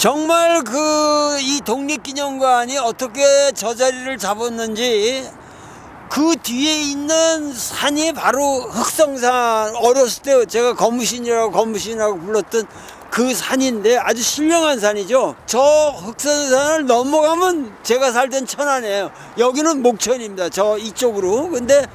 정말 이 독립기념관이 어떻게 저 자리를 잡았는지, 그 뒤에 있는 산이 바로 흑성산, 어렸을 때 제가 거무신이라고 불렀던 그 산인데 아주 신령한 산이죠. 저 흑성산을 넘어가면 제가 살던 천안이에요. 여기는 목천입니다. 저 이쪽으로. 근데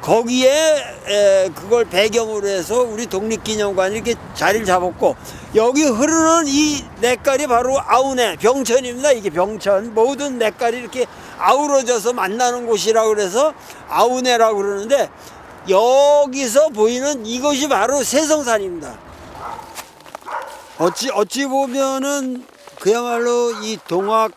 거기에 그걸 배경으로 해서 우리 독립기념관이 이렇게 자리를 잡았고, 여기 흐르는 이 냇가리 바로 아우네 병천입니다. 이게 병천, 모든 냇가리 이렇게 아우러져서 만나는 곳이라고 그래서 아우네라고 그러는데, 여기서 보이는 이것이 바로 세성산입니다. 어찌 보면은 그야말로 이 동학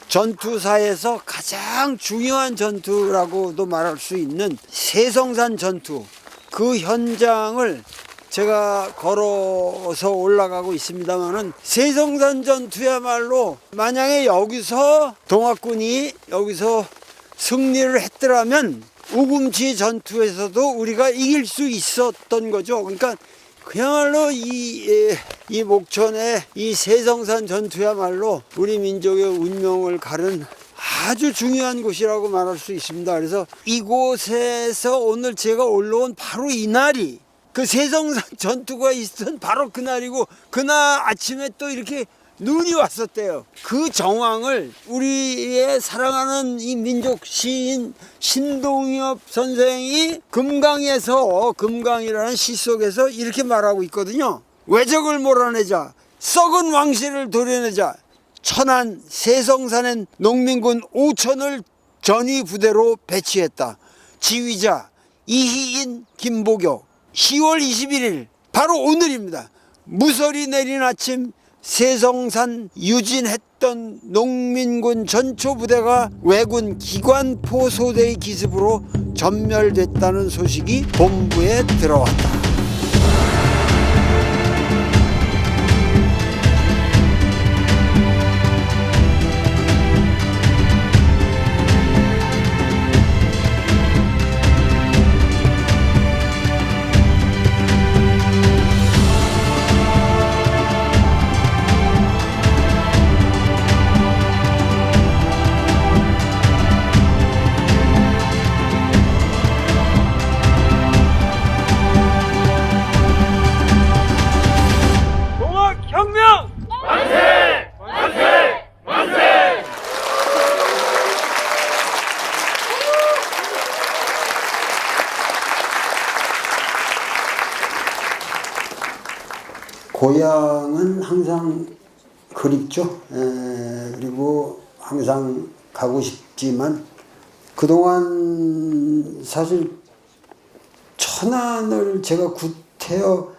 전투사에서 가장 중요한 전투라고도 말할 수 있는 세성산 전투, 그 현장을 제가 걸어서 올라가고 있습니다만은, 세성산 전투야말로 만약에 여기서 동학군이 여기서 승리를 했더라면 우금치 전투에서도 우리가 이길 수 있었던 거죠. 그러니까 그야말로 이 목천의 이 세성산 전투야말로 우리 민족의 운명을 가른 아주 중요한 곳이라고 말할 수 있습니다. 그래서 이곳에서 오늘 제가 올라온 바로 이날이 그 세성산 전투가 있었던 바로 그날이고, 그날 아침에 또 이렇게 눈이 왔었대요. 그 정황을 우리의 사랑하는 이 민족 시인 신동엽 선생이 금강이라는 시 속에서 이렇게 말하고 있거든요. 왜적을 몰아내자, 썩은 왕실을 도려내자, 천안 세성산엔 농민군 5천을 전위 부대로 배치했다. 지휘자 이희인 김보교. 10월 21일 바로 오늘입니다. 무설이 내린 아침 세성산 유진했던 농민군 전초부대가 왜군 기관포 소대의 기습으로 전멸됐다는 소식이 본부에 들어왔다. 고향은 항상 그립죠. 그리고 항상 가고 싶지만, 그동안 사실 천안을 제가 구태여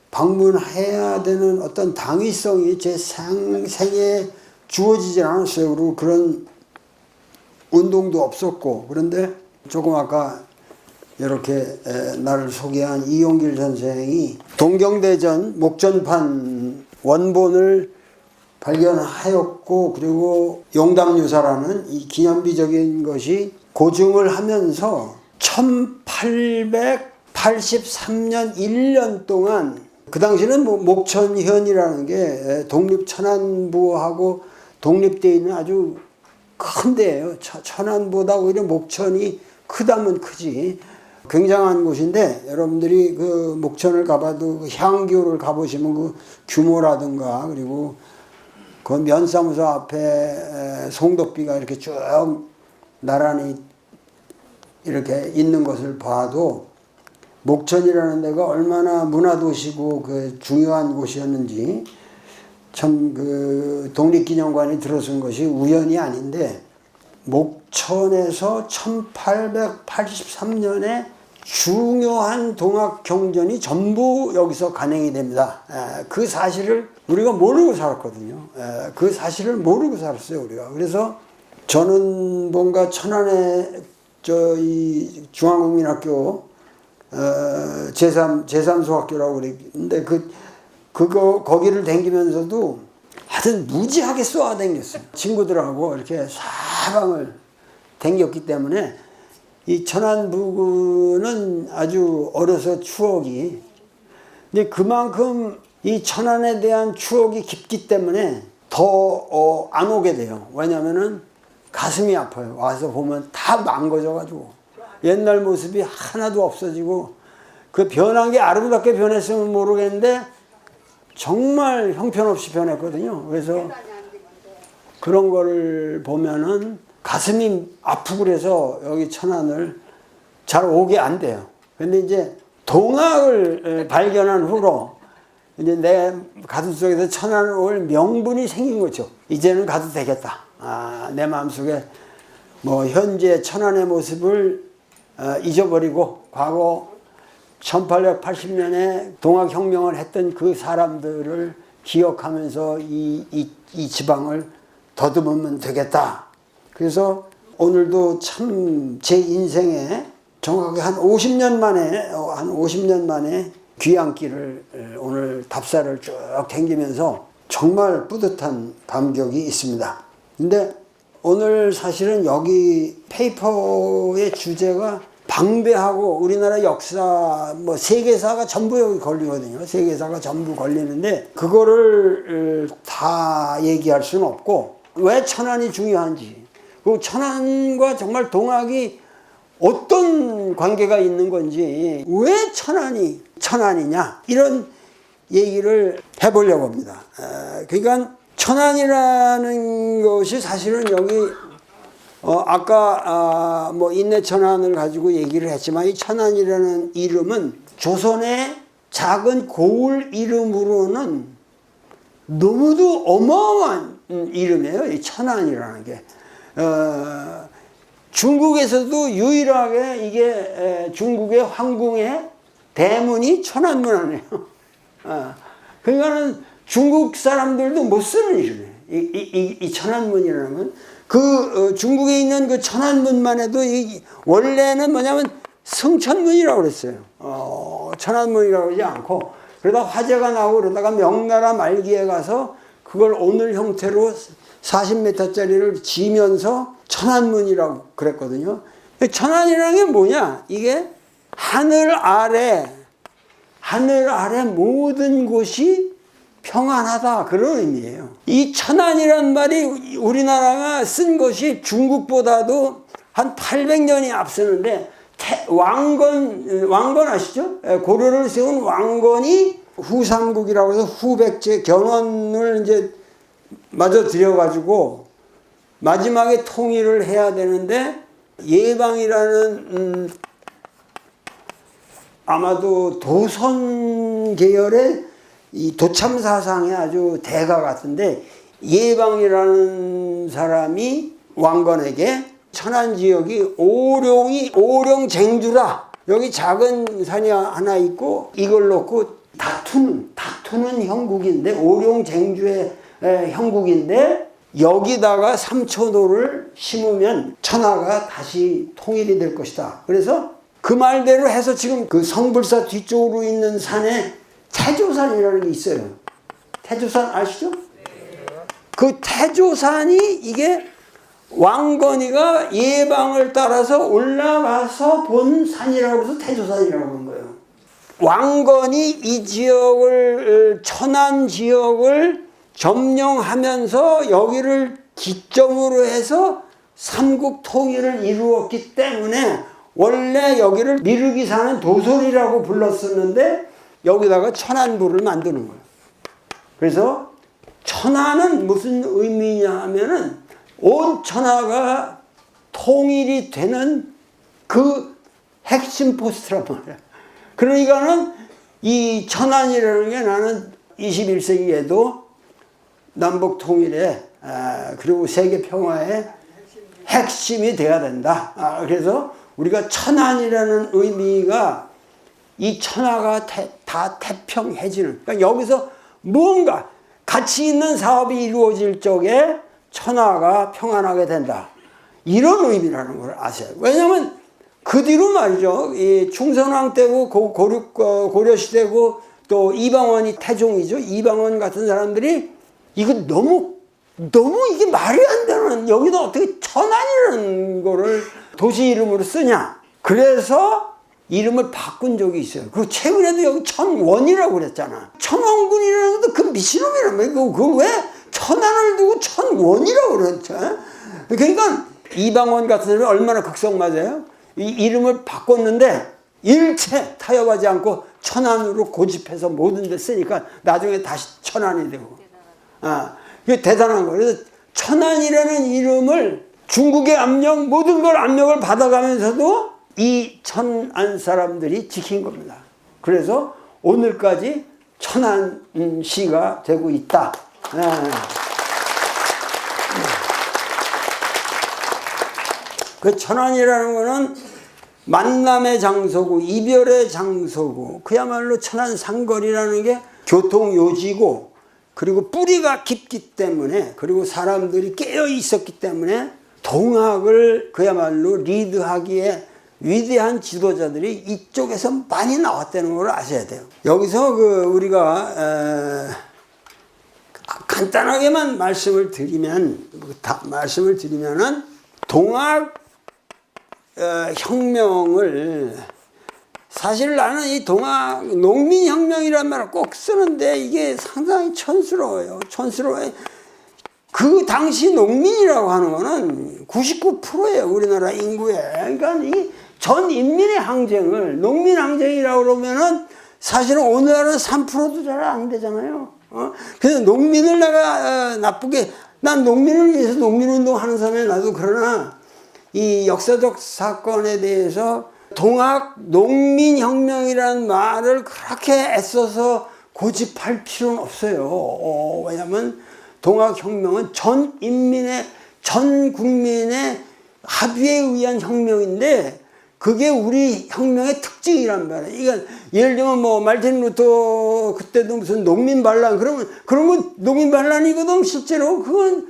방문해야 되는 어떤 당위성이 제 생에 주어지지 않았어요. 그리고 그런 운동도 없었고. 그런데 조금 아까 이렇게 나를 소개한 이용길 선생이 동경대전 목전판 원본을 발견하였고, 그리고 용담유사라는 이 기념비적인 것이 고증을 하면서 1883년 1년 동안, 그 당시는 목천현이라는 게 독립천안부하고 독립되어 있는 아주 큰 데예요. 천안보다 오히려 목천이 크다면 크지. 굉장한 곳인데, 여러분들이 그 목천을 가봐도 그 향교를 가보시면 그 규모라든가, 그리고 그 면사무소 앞에 송도비가 이렇게 쭉 나란히 이렇게 있는 것을 봐도 목천이라는 데가 얼마나 문화도시고 그 중요한 곳이었는지, 참 그 독립기념관이 들어선 것이 우연이 아닌데, 목천에서 1883년에 중요한 동학경전이 전부 여기서 간행이 됩니다. 그 사실을 우리가 모르고 살았거든요. 그 사실을 모르고 살았어요, 우리가. 그래서 저는 뭔가 천안에 이 중앙국민학교 제3소학교라고 그랬는데, 거기를 다니면서도 하여튼 무지하게 쏘아다녔어요. 친구들하고 이렇게 사방을 다녔기 때문에 이 천안부근은 아주 어려서 추억이. 근데 그만큼 이 천안에 대한 추억이 깊기 때문에 더 안 오게 돼요. 왜냐면은 가슴이 아파요. 와서 보면 다 망가져가지고 옛날 모습이 하나도 없어지고, 그 변한 게 아름답게 변했으면 모르겠는데 정말 형편없이 변했거든요. 그래서 그런 거를 보면은 가슴이 아프고 그래서 여기 천안을 잘 오게 안 돼요. 근데 이제 동학을 발견한 후로 이제 내 가슴속에서 천안을 올 명분이 생긴 거죠. 이제는 가도 되겠다. 내 마음속에 뭐 현재 천안의 모습을 잊어버리고 과거 1880년에 동학혁명을 했던 그 사람들을 기억하면서 이 지방을 더듬으면 되겠다. 그래서 오늘도 참 제 인생에 정확하게 한 50년 만에 귀향길을 오늘 답사를 쭉 댕기면서 정말 뿌듯한 감격이 있습니다. 근데 오늘 사실은 여기 페이퍼의 주제가 방배하고 우리나라 역사, 뭐 세계사가 전부 여기 걸리거든요. 세계사가 전부 걸리는데 그거를 다 얘기할 수는 없고, 왜 천안이 중요한지, 그 천안과 정말 동학이 어떤 관계가 있는 건지, 왜 천안이 천안이냐, 이런 얘기를 해보려고 합니다. 그러니까 천안이라는 것이 사실은 여기 아까 뭐 인내천안을 가지고 얘기를 했지만, 이 천안이라는 이름은 조선의 작은 고을 이름으로는 너무도 어마어마한 이름이에요. 이 천안이라는 게. 중국에서도 유일하게 이게 중국의 황궁의 대문이 천안문 아니에요. 그러니까는 중국 사람들도 못 쓰는 이름이에요. 이 천안문이라는 건. 중국에 있는 그 천안문만 해도 원래는 뭐냐면 성천문이라고 그랬어요. 천안문이라고 그러지 않고, 그러다 화재가 나고 그러다가 명나라 말기에 가서 그걸 오늘 형태로 40m짜리를 지면서 천안문이라고 그랬거든요. 천안이라는 게 뭐냐? 이게 하늘 아래 모든 곳이 평안하다, 그런 의미예요. 이 천안이란 말이 우리나라가 쓴 것이 중국보다도 한 800년이 앞서는데, 왕건 아시죠? 고려를 세운 왕건이 후삼국이라고 해서 후백제 견훤을 이제 마저 들여가지고 마지막에 통일을 해야 되는데, 예방이라는 아마도 도선 계열의 이 도참 사상의 아주 대가 같은데, 예방이라는 사람이 왕건에게 천안 지역이 오룡쟁주라, 여기 작은 산이 하나 있고 이걸 놓고 다투는 형국인데, 오룡쟁주의 형국인데, 여기다가 삼초도를 심으면 천하가 다시 통일이 될 것이다. 그래서 그 말대로 해서 지금 그 성불사 뒤쪽으로 있는 산에 태조산이라는 게 있어요. 태조산 아시죠? 그 태조산이 이게 왕건이가 예방을 따라서 올라가서 본 산이라고 해서 태조산이라고 하는 거예요. 왕건이 이 지역을, 천안 지역을 점령하면서 여기를 기점으로 해서 삼국 통일을 이루었기 때문에 원래 여기를 미륵이 사는 도솔이라고 불렀었는데, 여기다가 천안부를 만드는 거예요. 그래서 천안은 무슨 의미냐 하면은 온 천하가 통일이 되는 그 핵심 포스트란 말이야. 그러니까는 이 천안이라는 게 나는 21세기에도 남북 통일에 그리고 세계 평화의 핵심이 돼야 된다. 그래서 우리가 천안이라는 의미가 이 천하가 다 태평해지는, 그러니까 여기서 뭔가 가치 있는 사업이 이루어질 적에 천하가 평안하게 된다, 이런 의미라는 걸 아셔요. 왜냐하면 그 뒤로 말이죠, 이 충선왕 때고 고려시대고 또 이방원이 태종이죠. 이방원 같은 사람들이 이거 너무 이게 말이 안 되는, 여기다 어떻게 천안이라는 거를 도시 이름으로 쓰냐. 그래서 이름을 바꾼 적이 있어요. 그 최근에도 여기 천원이라고 그랬잖아. 천원군이라는 것도 그 미친놈이라며. 그 왜 천안을 두고 천원이라고 그랬죠. 그러니까 이방원 같은 사람이 얼마나 극성 맞아요. 이 이름을 바꿨는데 일체 타협하지 않고 천안으로 고집해서 모든 데 쓰니까 나중에 다시 천안이 되고. 이게 대단한 거예요. 그래서 천안이라는 이름을 중국의 압력, 모든 걸 압력을 받아가면서도 이 천안 사람들이 지킨 겁니다. 그래서 오늘까지 천안시가 되고 있다. 그 천안이라는 거는 만남의 장소고 이별의 장소고 그야말로 천안 상거리라는 게 교통요지고 그리고 뿌리가 깊기 때문에 그리고 사람들이 깨어 있었기 때문에 동학을 그야말로 리드하기에 위대한 지도자들이 이쪽에서 많이 나왔다는 걸 아셔야 돼요. 여기서 우리가 간단하게만 말씀을 드리면은 동학 혁명을 사실 나는 이 동학 농민혁명이라는 말을 꼭 쓰는데 이게 상당히 촌스러워요. 그 당시 농민이라고 하는 거는 99%예요. 우리나라 인구에. 그러니까 이 전 인민의 항쟁을 농민항쟁이라고 그러면은 사실은 오늘날은 3%도 잘 안 되잖아요. 그래서 농민을 내가 나쁘게 난 농민을 위해서 농민운동 하는 사람이 나도 그러나 이 역사적 사건에 대해서 동학 농민혁명이라는 말을 그렇게 애써서 고집할 필요는 없어요. 왜냐하면 동학혁명은 전 인민의 전 국민의 합의에 의한 혁명인데 그게 우리 혁명의 특징이란 말이에요. 그러니까 예를 들면 뭐 말틴 루터 그때도 무슨 농민 반란 그러면 그런 건 농민 반란이거든. 실제로 그건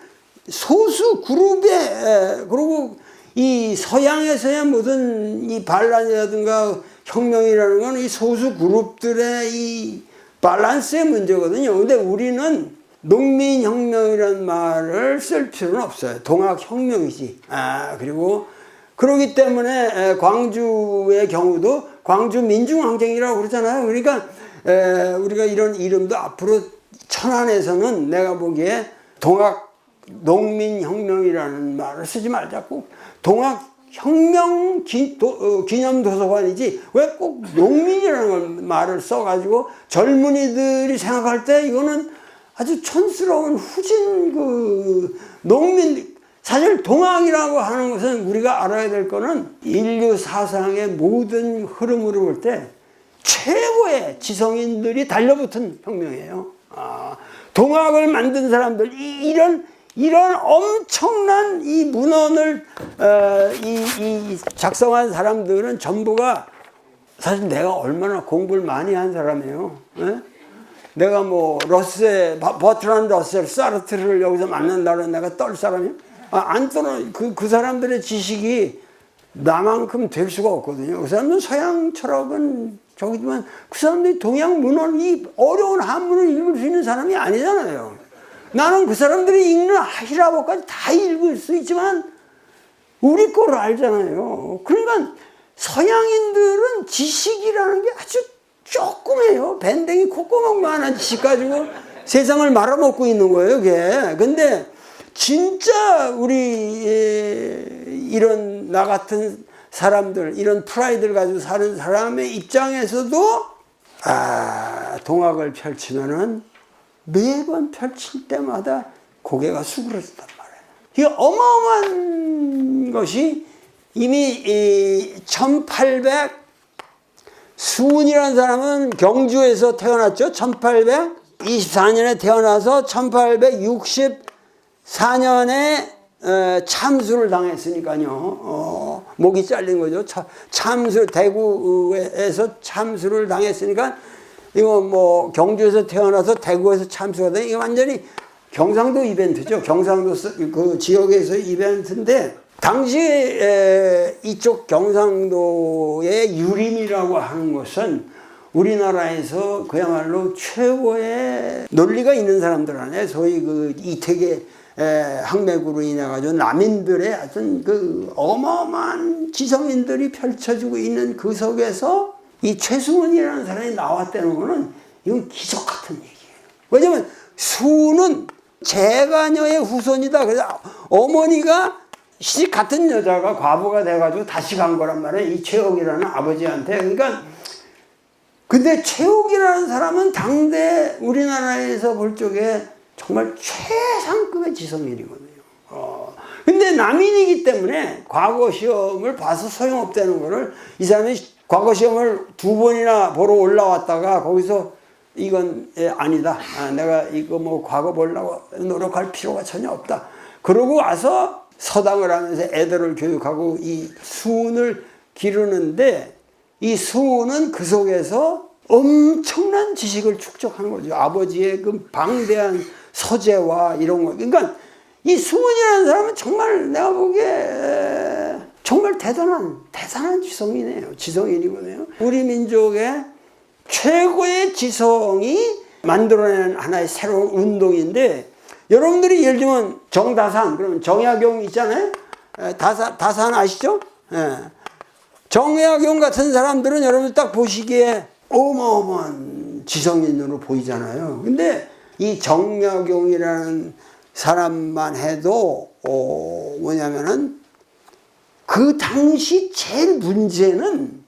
소수 그룹에 그리고 이 서양에서의 모든 이 반란이라든가 혁명이라는 건 이 소수 그룹들의 이 밸런스의 문제거든요. 근데 우리는 농민혁명이라는 말을 쓸 필요는 없어요. 동학혁명이지. 그리고 그러기 때문에 광주의 경우도 광주 민중항쟁이라고 그러잖아요. 그러니까 우리가 이런 이름도 앞으로 천안에서는 내가 보기에 동학 농민혁명이라는 말을 쓰지 말자고 동학혁명 기념도서관이지 왜 꼭 농민이라는 말을 써가지고 젊은이들이 생각할 때 이거는 아주 촌스러운 후진 농민 사실 동학이라고 하는 것은 우리가 알아야 될 거는 인류 사상의 모든 흐름으로 볼 때 최고의 지성인들이 달려붙은 혁명이에요. 동학을 만든 사람들 이런 엄청난 이 문헌을 이 작성한 사람들은 전부가 사실 내가 얼마나 공부를 많이 한 사람이에요. 에? 내가 뭐 버트란드 러셀, 사르트르를 여기서 만난다면 내가 떨 사람이야? 안 떠나. 그 사람들의 지식이 나만큼 될 수가 없거든요. 그 사람들은 서양 철학은 저기지만 그 사람들이 동양 문헌 이 어려운 한문을 읽을 수 있는 사람이 아니잖아요. 나는 그 사람들이 읽는 히라보까지 다 읽을 수 있지만 우리 거를 알잖아요. 그러니까 서양인들은 지식이라는 게 아주 조그매요. 밴댕이 콧구멍만한 지식 가지고 세상을 말아먹고 있는 거예요, 그게. 근데 진짜 우리 이런 나 같은 사람들, 이런 프라이드를 가지고 사는 사람의 입장에서도 동학을 펼치면은 매번 펼칠 때마다 고개가 수그러진단 말이에요. 이게 어마어마한 것이 이미 1800 수훈이라는 사람은 경주에서 태어났죠. 1824년에 태어나서 1864년에 참수를 당했으니까요. 목이 잘린 거죠. 대구에서 참수를 당했으니까 이거 뭐 경주에서 태어나서 대구에서 참수가 돼. 이게 완전히 경상도 이벤트죠. 경상도 그 지역에서 이벤트인데 당시에 이쪽 경상도의 유림이라고 하는 것은 우리나라에서 그야말로 최고의 논리가 있는 사람들 안에 소위 그 이태계 항맥으로 인해 가지고 남인들의 어떤 그 어마어마한 지성인들이 펼쳐지고 있는 그 속에서 이 최승훈이라는 사람이 나왔다는 거는 이건 기적 같은 얘기예요. 왜냐면 수는 재가녀의 후손이다. 그래서 어머니가 시집 같은 여자가 과부가 돼가지고 다시 간 거란 말이에요. 이 최옥이라는 아버지한테. 그러니까 근데 최옥이라는 사람은 당대 우리나라에서 볼 적에 정말 최상급의 지성인이거든요. 근데 남인이기 때문에 과거 시험을 봐서 소용없다는 거를 이 사람이 과거 시험을 2번이나 보러 올라왔다가 거기서 이건 아니다. 내가 이거 뭐 과거 보려고 노력할 필요가 전혀 없다. 그러고 와서 서당을 하면서 애들을 교육하고 이 수훈을 기르는데 이 수훈은 그 속에서 엄청난 지식을 축적하는 거죠. 아버지의 그 방대한 서재와 이런 거. 그러니까 이 수훈이라는 사람은 정말 내가 보기에 정말 대단한 지성이네요. 지성인이거든요. 우리 민족의 최고의 지성이 만들어낸 하나의 새로운 운동인데 여러분들이 예를 들면 정다산, 그러면 정약용 있잖아요. 다산 아시죠? 정약용 같은 사람들은 여러분 딱 보시기에 어마어마한 지성인으로 보이잖아요. 근데 이 정약용이라는 사람만 해도 뭐냐면은 그 당시 제일 문제는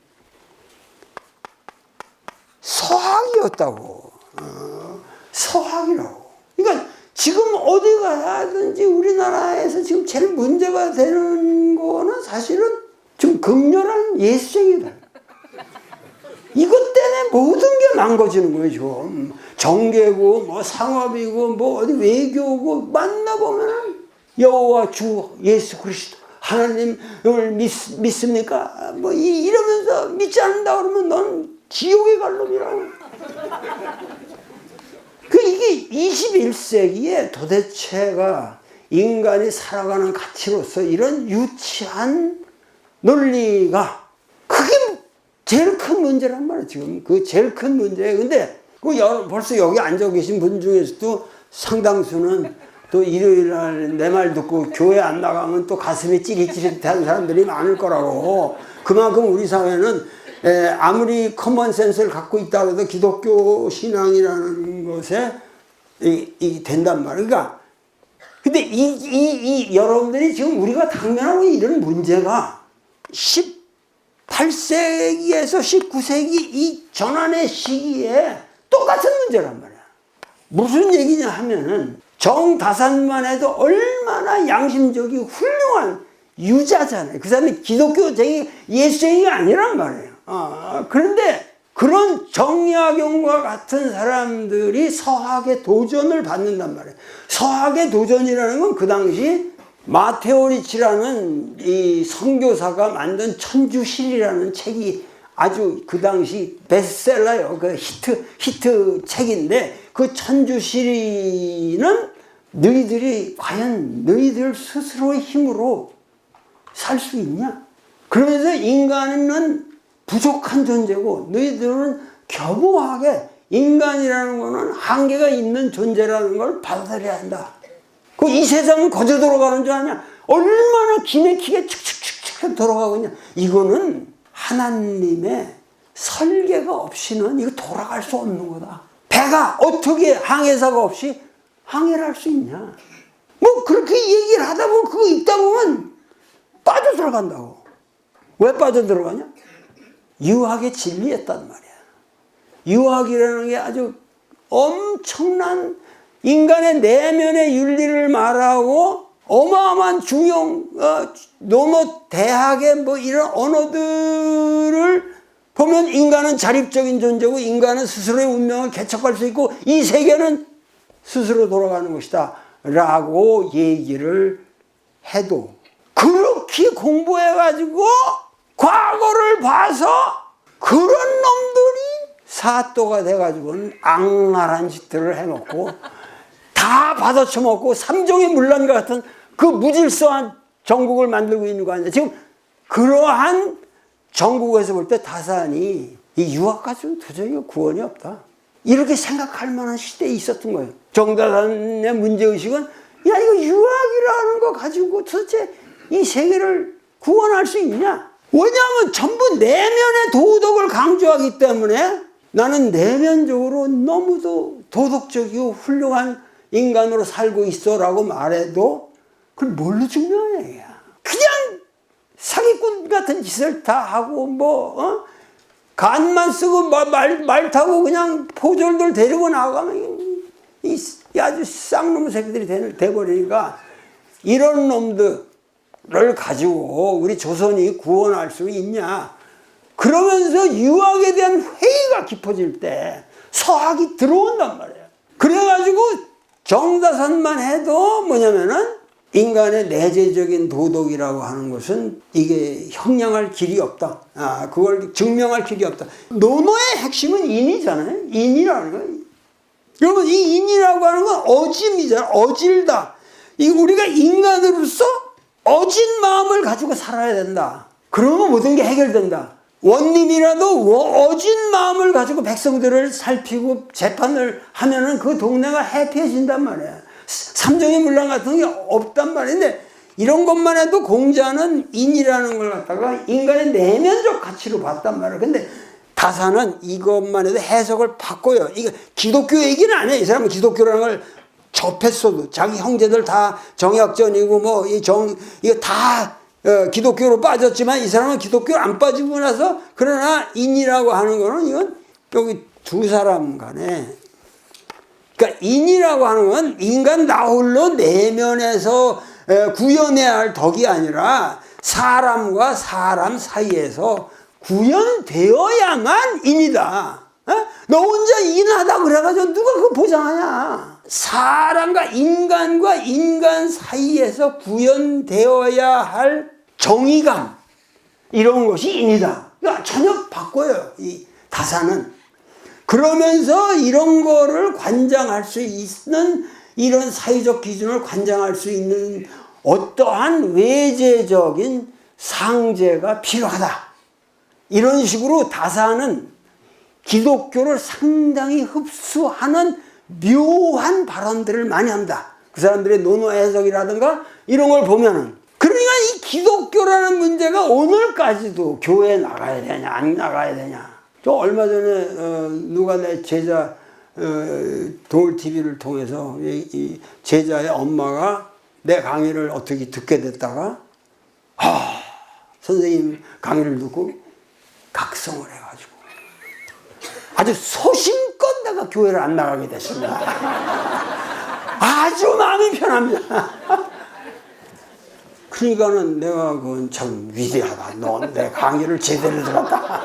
서학이었다고. 서학이라고. 그러니까 지금 어디 가든지 우리나라에서 지금 제일 문제가 되는 거는 사실은 좀 극렬한 예수쟁이다. 이것 때문에 모든 게 망가지는 거예요, 지금. 정계고, 뭐 상업이고, 뭐 어디 외교고, 만나보면은 여호와 주 예수 그리스도 하나님을 믿습니까? 뭐 이러면서 믿지 않는다 그러면 넌 지옥에 갈 놈이라고. 이게 21세기에 도대체가 인간이 살아가는 가치로서 이런 유치한 논리가 그게 제일 큰 문제란 말이에요, 지금. 그 제일 큰 문제예요. 근데 벌써 여기 앉아 계신 분 중에서도 상당수는 또 일요일 날 내 말 듣고 교회 안 나가면 또 가슴이 찌릿찌릿한 사람들이 많을 거라고. 그만큼 우리 사회는 아무리 커먼 센스를 갖고 있다 해도 기독교 신앙이라는 것에 이 된단 말이에요. 그러니까 근데 여러분들이 지금 우리가 당면하고 이런 문제가 18세기에서 19세기 이 전환의 시기에 똑같은 문제란 말이야. 무슨 얘기냐 하면은 정다산만 해도 얼마나 양심적이고 훌륭한 유자잖아요. 그 사람이 기독교쟁이 예수쟁이가 아니란 말이에요. 그런데 그런 정약용과 같은 사람들이 서학의 도전을 받는단 말이에요. 서학의 도전이라는 건 그 당시 마테오 리치라는 이 선교사가 만든 천주실이라는 책이 아주 그 당시 베스트셀러예요. 그 히트 책인데 그 천주실이는 너희들이 과연 너희들 스스로의 힘으로 살 수 있냐? 그러면서 인간은 부족한 존재고 너희들은 겸허하게 인간이라는 거는 한계가 있는 존재라는 걸 받아들여야 한다. 이 세상은 거저 돌아가는 줄 아냐? 얼마나 기맥히게 축축축축 돌아가고 있냐? 이거는 하나님의 설계가 없이는 이거 돌아갈 수 없는 거다. 배가 어떻게 항해사가 없이 항해를 할 수 있냐? 뭐 그렇게 얘기를 하다 보면 그거 읽다 보면 빠져들어간다고. 왜 빠져들어가냐? 유학의 진리였단 말이야. 유학이라는 게 아주 엄청난 인간의 내면의 윤리를 말하고 어마어마한 너무 대학의 뭐 이런 언어들을 보면 인간은 자립적인 존재고 인간은 스스로의 운명을 개척할 수 있고 이 세계는 스스로 돌아가는 것이다 라고 얘기를 해도 그렇게 공부해가지고 과거를 봐서 그런 놈들이 사또가 돼가지고는 악랄한 짓들을 해먹고 다 받아쳐먹고 삼종의 문란과 같은 그 무질서한 정국을 만들고 있는 거 아니야. 지금 그러한 정국에서 볼 때 다산이 이 유학 가지고 도저히 구원이 없다. 이렇게 생각할 만한 시대에 있었던 거예요. 정다산의 문제의식은 야 이거 유학이라는 거 가지고 도대체 이 세계를 구원할 수 있냐? 왜냐하면 전부 내면의 도덕을 강조하기 때문에 나는 내면적으로 너무도 도덕적이고 훌륭한 인간으로 살고 있어 라고 말해도 그걸 뭘로 증명해? 그냥 사기꾼 같은 짓을 다 하고 간만 쓰고 말 타고 그냥 포졸들 데리고 나가면 이 아주 쌍놈 새끼들이 돼버리니까 이런 놈들을 가지고 우리 조선이 구원할 수 있냐? 그러면서 유학에 대한 회의가 깊어질 때 서학이 들어온단 말이에요. 그래가지고 정다산만 해도 뭐냐면은 인간의 내재적인 도덕이라고 하는 것은 이게 형량할 길이 없다. 그걸 증명할 길이 없다. 논어의 핵심은 인이잖아요. 인이라는 거예요. 여러분, 이 인이라고 하는 건 어짐이잖아요. 어질다. 우리가 인간으로서 어진 마음을 가지고 살아야 된다. 그러면 모든 게 해결된다. 원님이라도 어진 마음을 가지고 백성들을 살피고 재판을 하면은 그 동네가 해피해진단 말이야. 삼정의 문란 같은 게 없단 말인데 이런 것만 해도 공자는 인이라는 걸 갖다가 인간의 내면적 가치로 봤단 말이야. 근데 다사는 이것만 해도 해석을 바꿔요. 이거 기독교 얘기는 안 해. 이 사람은 기독교라는 걸 접했어도 자기 형제들 다 정약전이고 이거 다 기독교로 빠졌지만 이 사람은 기독교 안 빠지고 나서 그러나 인이라고 하는 거는 이건 여기 두 사람 간에 그러니까 인이라고 하는 건 인간 나 홀로 내면에서 구현해야 할 덕이 아니라 사람과 사람 사이에서 구현되어야만 인이다. 너 혼자 인하다 그래가지고 누가 그거 보장하냐. 사람과 인간 사이에서 구현되어야 할 정의감 이런 것이 인이다. 그러니까 전혀 바꿔요. 이 다사는. 그러면서 이런 거를 관장할 수 있는 이런 사회적 기준을 관장할 수 있는 어떠한 외재적인 상제가 필요하다. 이런 식으로 다사는 기독교를 상당히 흡수하는 묘한 발언들을 많이 합니다. 그 사람들의 논어 해석이라든가 이런 걸 보면은. 그러니까 이 기독교라는 문제가 오늘까지도 교회에 나가야 되냐 안 나가야 되냐. 저 얼마 전에 누가 내 제자 동울TV를 통해서 이 제자의 엄마가 내 강의를 어떻게 듣게 됐다가 선생님 강의를 듣고 각성을 해가지고 아주 소심껏 내가 교회를 안 나가게 됐습니다. 아주 마음이 편합니다. 그러니까는 내가 그건 참 위대하다. 너 내 강의를 제대로 들었다.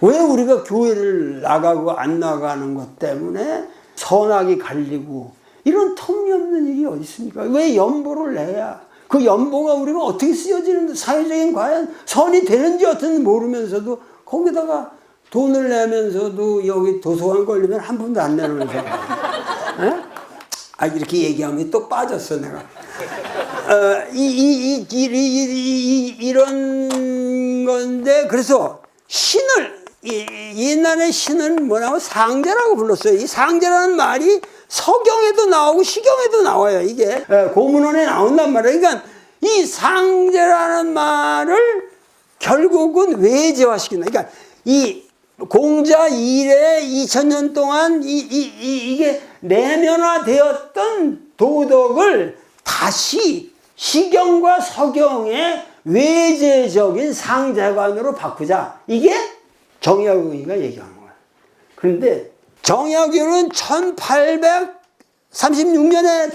왜 우리가 교회를 나가고 안 나가는 것 때문에 선악이 갈리고 이런 터무니없는 일이 어디 있습니까? 왜 연보를 내야 그 연보가 우리가 어떻게 쓰여지는데 사회적인 과연 선이 되는지 어떤지 모르면서도 거기다가 돈을 내면서도 여기 도서관 걸리면 한 푼도 안 내면서 이렇게 얘기하면 또 빠졌어 내가. 이런 건데 그래서 신을 옛날에 신은 뭐라고 상제라고 불렀어요. 이 상제라는 말이 서경에도 나오고 시경에도 나와요. 이게 고문원에 나온단 말이에요. 그러니까 이 상제라는 말을 결국은 외제화시킨다. 그러니까 이 공자 이래 2000년 동안 이게 내면화되었던 도덕을 다시 시경과 서경의 외제적인 상제관으로 바꾸자. 이게 정약용이가 얘기하는 거예요. 그런데 정약용은 1836년에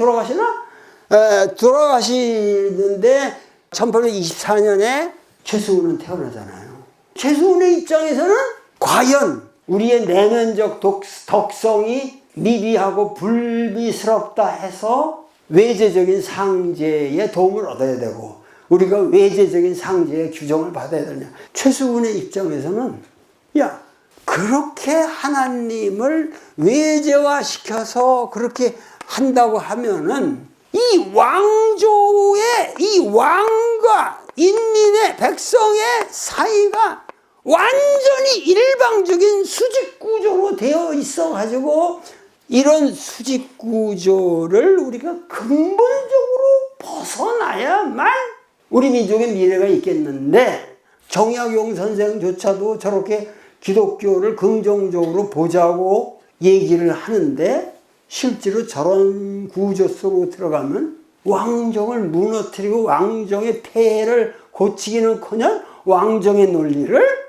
돌아가시는데 1824년에 최수훈은 태어나잖아요. 최수훈의 입장에서는 과연 우리의 내면적 덕성이 미비하고 불미스럽다 해서 외제적인 상제의 도움을 얻어야 되고 우리가 외제적인 상제의 규정을 받아야 되냐. 최수훈의 입장에서는 야 그렇게 하나님을 외제화시켜서 그렇게 한다고 하면은 이 왕조의 이 왕과 인민의 백성의 사이가 완전히 일방적인 수직 구조로 되어 있어 가지고 이런 수직 구조를 우리가 근본적으로 벗어나야만 우리 민족의 미래가 있겠는데, 정약용 선생조차도 저렇게 기독교를 긍정적으로 보자고 얘기를 하는데 실제로 저런 구조 속으로 들어가면 왕정을 무너뜨리고 왕정의 폐해를 고치기는커녕 왕정의 논리를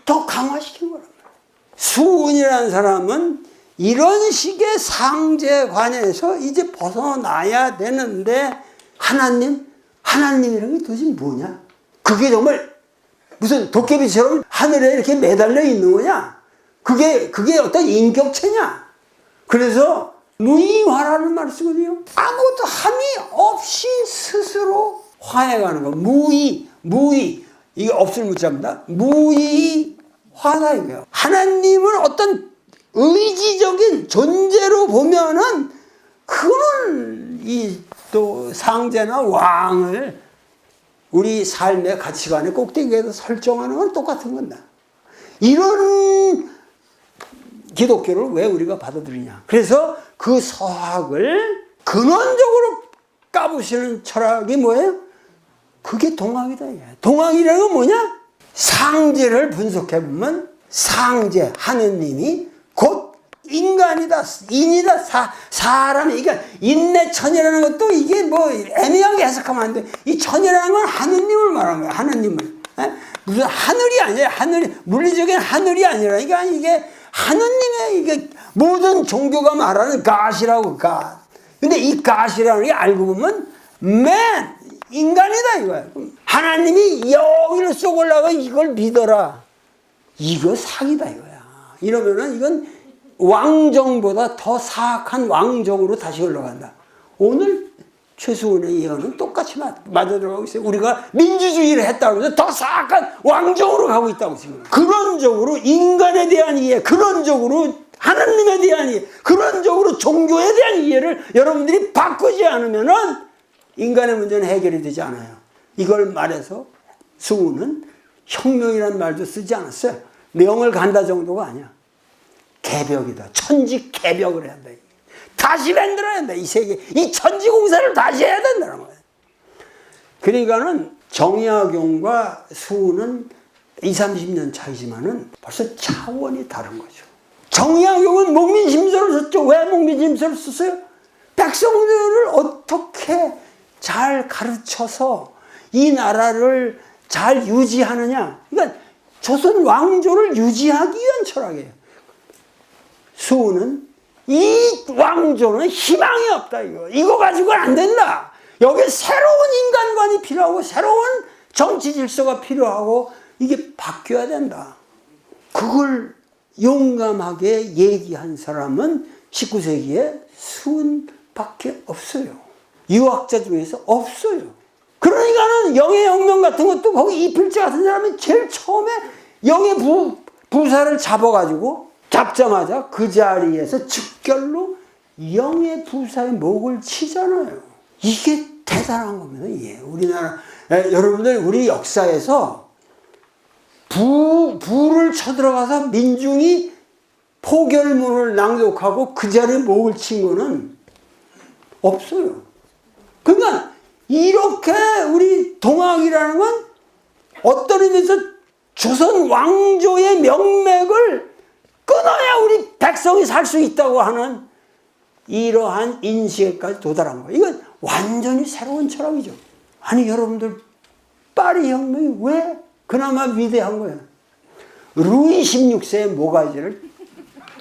더 강화시킨 거란 말이에요. 수훈이라는 사람은 이런 식의 상제관에서 이제 벗어나야 되는데, 하나님이라는 게 도대체 뭐냐? 그게 정말 무슨 도깨비처럼 하늘에 이렇게 매달려 있는 거냐? 그게 어떤 인격체냐? 그래서 무의화라는 말을 쓰거든요. 아무것도 함이 없이 스스로 화해가는 거. 무의. 이게 없을 문자입니다. 무의화다 이거예요. 하나님을 어떤 의지적인 존재로 보면은 그거는 이 또 상제나 왕을 우리 삶의 가치관의 꼭대기에서 설정하는 건 똑같은 건다. 이런 기독교를 왜 우리가 받아들이냐. 그래서 그 서학을 근원적으로 까부시는 철학이 뭐예요? 그게 동학이다. 동학이라는 건 뭐냐? 상제를 분석해보면 상제, 하느님이 곧 인간이다, 인이다, 사람이. 그러니까 인내천이라는 것도 이게 뭐 애매하게 해석하면 안 돼. 이 천이라는 건 하느님을 말하는 거야. 하느님을. 무슨 하늘이 아니야. 하늘이, 물리적인 하늘이 아니라 이게 하느님의 이게 모든 종교가 말하는 갓이라고, 갓. 근데 이 갓이라는 게 알고 보면 인간이다 이거야. 하나님이 여기를 쏙 올라가 이걸 믿어라. 이거 사기다 이거야. 이러면은 이건 왕정보다 더 사악한 왕정으로 다시 올라간다. 오늘 최수훈의 예언은 똑같이 맞아 들어가고 있어요. 우리가 민주주의를 했다고 해서 더 사악한 왕정으로 가고 있다고 지금. 근원적으로 인간에 대한 이해, 근원적으로 하나님에 대한 이해, 근원적으로 종교에 대한 이해를 여러분들이 바꾸지 않으면은 인간의 문제는 해결이 되지 않아요. 이걸 말해서 수훈은 혁명이라는 말도 쓰지 않았어요. 명을 간다 정도가 아니야. 개벽이다. 천지 개벽을 해야 한다. 다시 만들어야 한다. 이 세계, 이 천지 공사를 다시 해야 된다는 거예요. 그러니까는 정약용과 수훈은 20, 30년 차이지만은 벌써 차원이 다른 거죠. 정약용은 목민심서를 썼죠. 왜 목민심서를 썼어요? 백성들을 어떻게 잘 가르쳐서 이 나라를 잘 유지하느냐. 그러니까 조선 왕조를 유지하기 위한 철학이에요. 수훈은 이 왕조는 희망이 없다. 이거 가지고는 안 된다. 여기 새로운 인간관이 필요하고 새로운 정치 질서가 필요하고 이게 바뀌어야 된다. 그걸 용감하게 얘기한 사람은 19세기에 수훈밖에 없어요. 유학자 중에서 없어요. 그러니까는 영해혁명 같은 것도 거기 이필재 같은 사람이 제일 처음에 영해 부사를 잡자마자 그 자리에서 즉결로 영해 부사의 목을 치잖아요. 이게 대단한 겁니다. 예. 우리나라 여러분들 우리 역사에서 부를 쳐들어가서 민중이 포결문을 낭독하고 그 자리에 목을 친 거는 없어요. 그러니까 이렇게 우리 동학이라는 건 어떤 의미에서 조선 왕조의 명맥을 끊어야 우리 백성이 살 수 있다고 하는 이러한 인식에까지 도달한 거예요. 이건 완전히 새로운 철학이죠. 아니 여러분들 파리 혁명이 왜 그나마 위대한 거예요? 루이 16세의 모가지를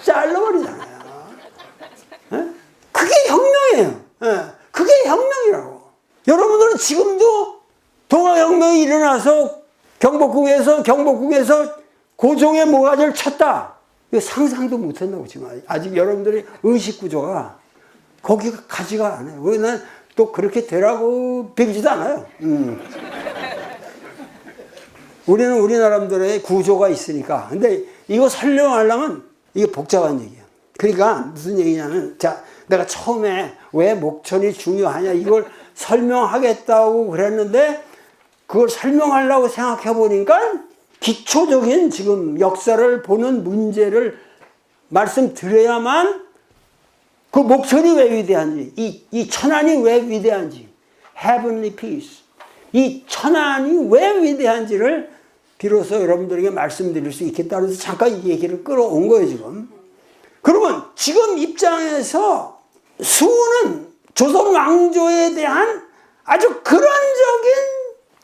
잘라버리잖아요. 그게 혁명이에요. 그게 혁명이라고. 여러분들은 지금도 동학혁명이 일어나서 경복궁에서 고종의 모가지를 쳤다. 이거 상상도 못한다고 지금. 아직 여러분들의 의식구조가 거기가 가지가 않아요. 왜 난 또 그렇게 되라고 빌지도 않아요. 우리는 우리 나름대로의 구조가 있으니까. 근데 이거 설명하려면 이게 복잡한 얘기야. 그러니까 무슨 얘기냐면, 자, 내가 처음에 왜 목천이 중요하냐 이걸 설명하겠다고 그랬는데 그걸 설명하려고 생각해 보니까 기초적인 지금 역사를 보는 문제를 말씀드려야만 그 목소리 왜 위대한지, 이 천안이 왜 위대한지, Heavenly Peace, 이 천안이 왜 위대한지를 비로소 여러분들에게 말씀드릴 수 있겠다. 그래서 잠깐 이 얘기를 끌어온 거예요, 지금. 그러면 지금 입장에서 수호는 조선 왕조에 대한 아주 근원적인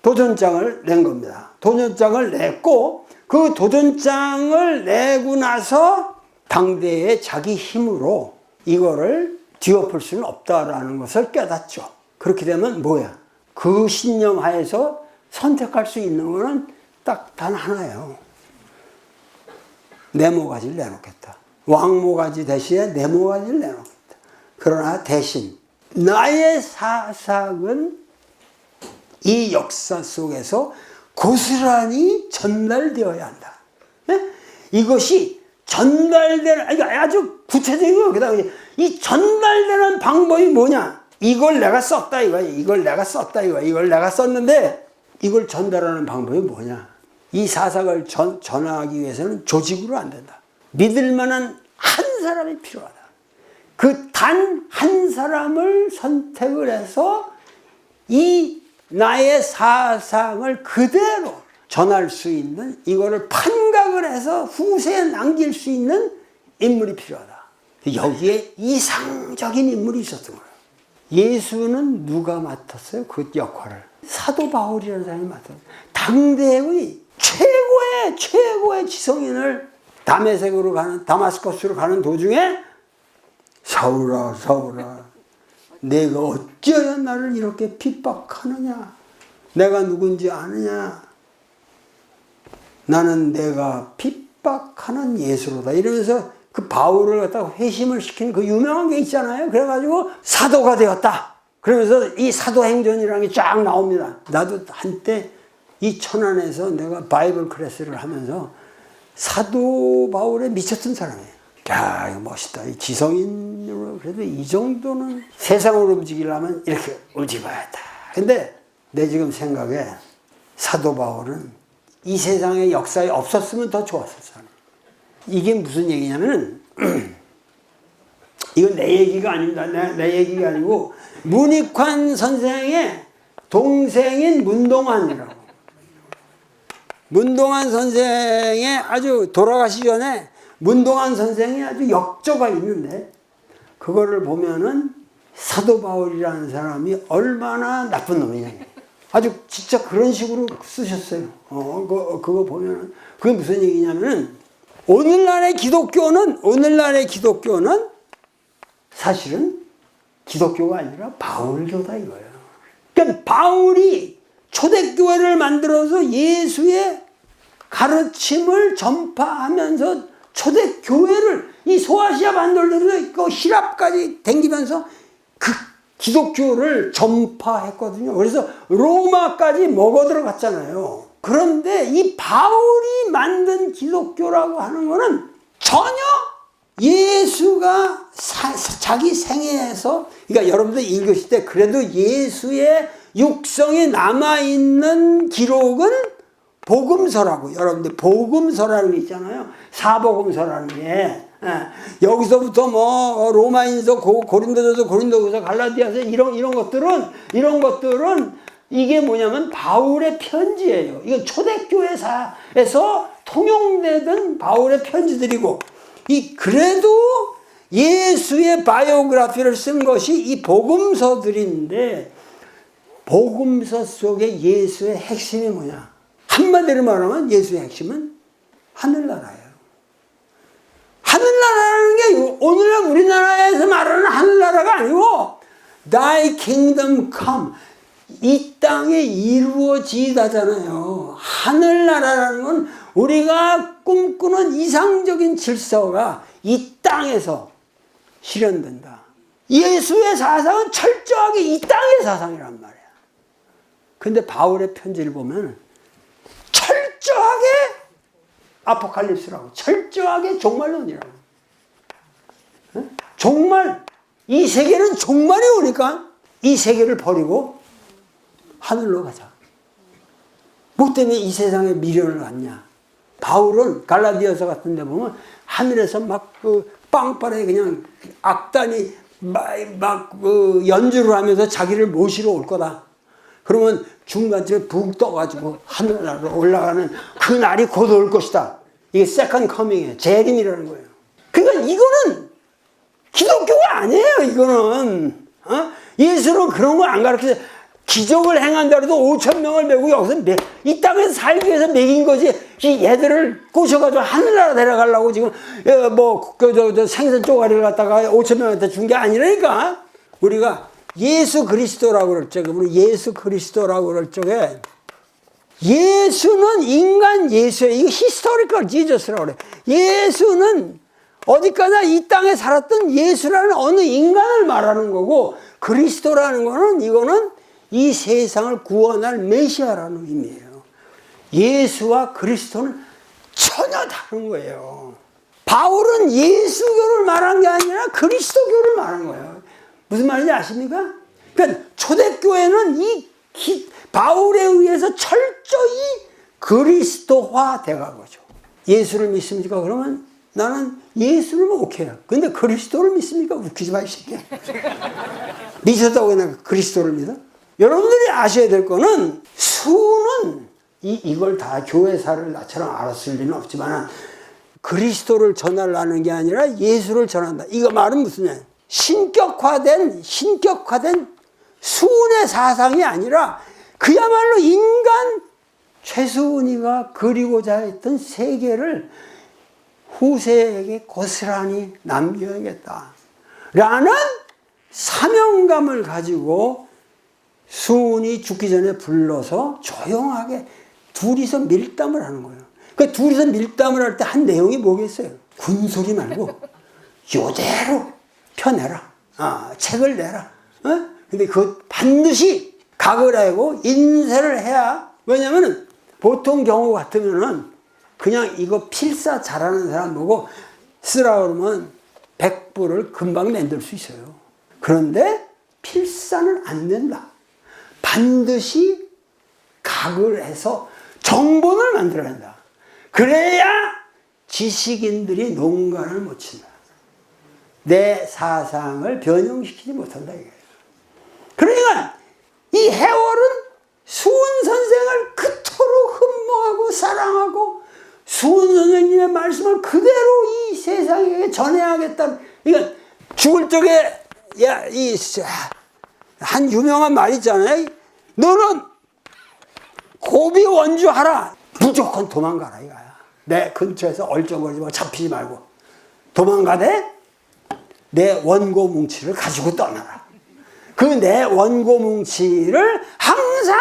도전장을 낸 겁니다. 도전장을 냈고, 그 도전장을 내고 나서 당대의 자기 힘으로 이거를 뒤엎을 수는 없다라는 것을 깨닫죠. 그렇게 되면 뭐야? 그 신념 하에서 선택할 수 있는 거는 딱 단 하나예요. 내 모가지를 내놓겠다. 왕모가지 대신에 내 모가지를 내놓겠다. 그러나 대신 나의 사상은 이 역사 속에서 고스란히 전달되어야 한다. 네? 이것이 전달되는, 아주 구체적이고, 그 다음에 이 전달되는 방법이 뭐냐? 이걸 내가 썼다 이거야. 이걸 내가 썼다 이거야. 이걸 내가 썼는데 이걸 전달하는 방법이 뭐냐? 이 사상을 전하기 위해서는 조직으로 안 된다. 믿을 만한 한 사람이 필요하다. 그 단 한 사람을 선택을 해서 이 나의 사상을 그대로 전할 수 있는, 이거를 판각을 해서 후세에 남길 수 있는 인물이 필요하다. 여기에 이상적인 인물이 있었던 거예요. 예수는 누가 맡았어요? 그 역할을. 사도 바울이라는 사람이 맡았어요. 당대의 최고의 지성인을 다마스커스로 가는 도중에 사울아, 사울아, 내가 어찌하여 나를 이렇게 핍박하느냐? 내가 누군지 아느냐? 나는 내가 핍박하는 예수로다. 이러면서 그 바울을 갖다가 회심을 시키는 그 유명한 게 있잖아요. 그래가지고 사도가 되었다. 그러면서 이 사도행전이라는 게 쫙 나옵니다. 나도 한때 이 천안에서 내가 바이블 클래스를 하면서 사도 바울에 미쳤던 사람이에요. 야, 이거 멋있다. 이 지성인으로 그래도 이 정도는 세상으로 움직이려면 이렇게 움직여야겠다. 근데 내 지금 생각에 사도 바울은 이 세상의 역사에 없었으면 더 좋았었어요. 이게 무슨 얘기냐면 이건 내 얘기가 아닙니다. 내 얘기가 아니고 문익환 선생의 동생인 문동환이라고. 문동환 선생의 아주 돌아가시기 전에 문동환 선생의 아주 역조가 있는데 그거를 보면은 사도 바울이라는 사람이 얼마나 나쁜 놈이냐. 아주 진짜 그런 식으로 쓰셨어요. 그거 보면은 그게 무슨 얘기냐면은 오늘날의 기독교는 사실은 기독교가 아니라 바울교다 이거예요. 그러니까 바울이 초대교회를 만들어서 예수의 가르침을 전파하면서 초대교회를 이 소아시아 반도를 그 히랍까지 댕기면서 그 기독교를 전파했거든요. 그래서 로마까지 먹어 들어갔잖아요. 그런데 이 바울이 만든 기독교라고 하는 거는 전혀 예수가 자기 생애에서, 그러니까 여러분들 읽으실 때 그래도 예수의 육성이 남아있는 기록은 복음서라고. 여러분들 복음서라는 게 있잖아요. 사복음서라는 게. 여기서부터 뭐 로마인서, 고린도전서, 고린도후서, 갈라디아서 이런 것들은 이게 뭐냐면 바울의 편지예요. 이건 초대교회사에서 통용되던 바울의 편지들이고, 그래도 예수의 바이오그래피를 쓴 것이 이 복음서들인데, 복음서 속에 예수의 핵심이 뭐냐? 한마디로 말하면 예수의 핵심은 하늘나라예요. 하늘나라라는 게 오늘날 우리나라에서 말하는 하늘나라가 아니고 Thy kingdom come, 이 땅에 이루어지다잖아요. 하늘나라라는 건 우리가 꿈꾸는 이상적인 질서가 이 땅에서 실현된다. 예수의 사상은 철저하게 이 땅의 사상이란 말이야. 근데 바울의 편지를 보면 철저하게 아포칼립스라고, 철저하게 종말론이라고. 종말, 이 세계는 종말이 오니까 이 세계를 버리고 하늘로 가자. 뭐 때문에 이 세상에 미련을 갖냐. 바울은 갈라디아서 같은 데 보면 하늘에서 막 그 빵빠레 그냥 악단이 막 연주를 하면서 자기를 모시러 올 거다. 그러면 중간쯤에 붕 떠가지고 하늘나라로 올라가는 그 날이 곧 올 것이다. 이게 세컨드 커밍이에요. 재림이라는 거예요. 그러니까 이거는 기독교가 아니에요. 이거는 예수는 그런 거 안 가르쳐요. 기적을 행한다고도 5,000명을 메고 여기서 이 땅에서 살기 위해서 먹인 거지. 이 얘들을 꼬셔가지고 하늘나라 데려가려고 지금 생선 쪼가리를 갖다가 5,000명한테 준 게 아니라니까. 우리가 예수 그리스도라고 그럴 적에 우리 예수 그리스도라고 그럴 적에 예수는 인간 예수예요. 이거 히스토리컬 지저스라고 그래. 예수는 어디까지나 이 땅에 살았던 예수라는 어느 인간을 말하는 거고, 그리스도라는 거는 이거는 이 세상을 구원할 메시아라는 의미예요. 예수와 그리스도는 전혀 다른 거예요. 바울은 예수교를 말한 게 아니라 그리스도교를 말한 거예요. 무슨 말인지 아십니까? 그러니까 초대교회는 바울에 의해서 철저히 그리스도화 돼간 거죠. 예수를 믿습니까? 그러면 나는 예수를 오케이야. 근데 그리스도를 믿습니까? 웃기지 마, 이 새끼야. 미쳤다고 그냥 그리스도를 믿어? 여러분들이 아셔야 될 거는 수는 이걸 다 교회사를 나처럼 알았을 리는 없지만 그리스도를 전하려는 게 아니라 예수를 전한다. 이거 말은 무슨 얘기야? 신격화된 수은의 사상이 아니라 그야말로 인간 최수은이가 그리고자 했던 세계를 후세에게 고스란히 남겨야겠다 라는 사명감을 가지고 수은이 죽기 전에 불러서 조용하게 둘이서 밀담을 하는 거예요. 그 둘이서 밀담을 할 때 한 내용이 뭐겠어요? 군소리 말고 요대로 펴내라. 책을 내라. 근데 그 반드시 각을 하고 인쇄를 해야. 왜냐면은 보통 경우 같으면은 그냥 이거 필사 잘하는 사람 보고 쓰라 그러면 100부를 금방 만들 수 있어요. 그런데 필사는 안 된다. 반드시 각을 해서 정본을 만들어야 한다. 그래야 지식인들이 농간을 못 친다. 내 사상을 변형시키지 못한다 이거예요. 그러니까 이 해월은 수은 선생을 그토록 흠모하고 사랑하고 수은 선생님의 말씀을 그대로 이 세상에 전해야겠다. 그러니까 죽을 적에 한 유명한 말 있잖아요. 너는 고비 원주하라. 무조건 도망가라 이거야. 내 근처에서 얼쩡거리지 말고 잡히지 말고 도망가되 내 원고 뭉치를 가지고 떠나라. 그 내 원고 뭉치를 항상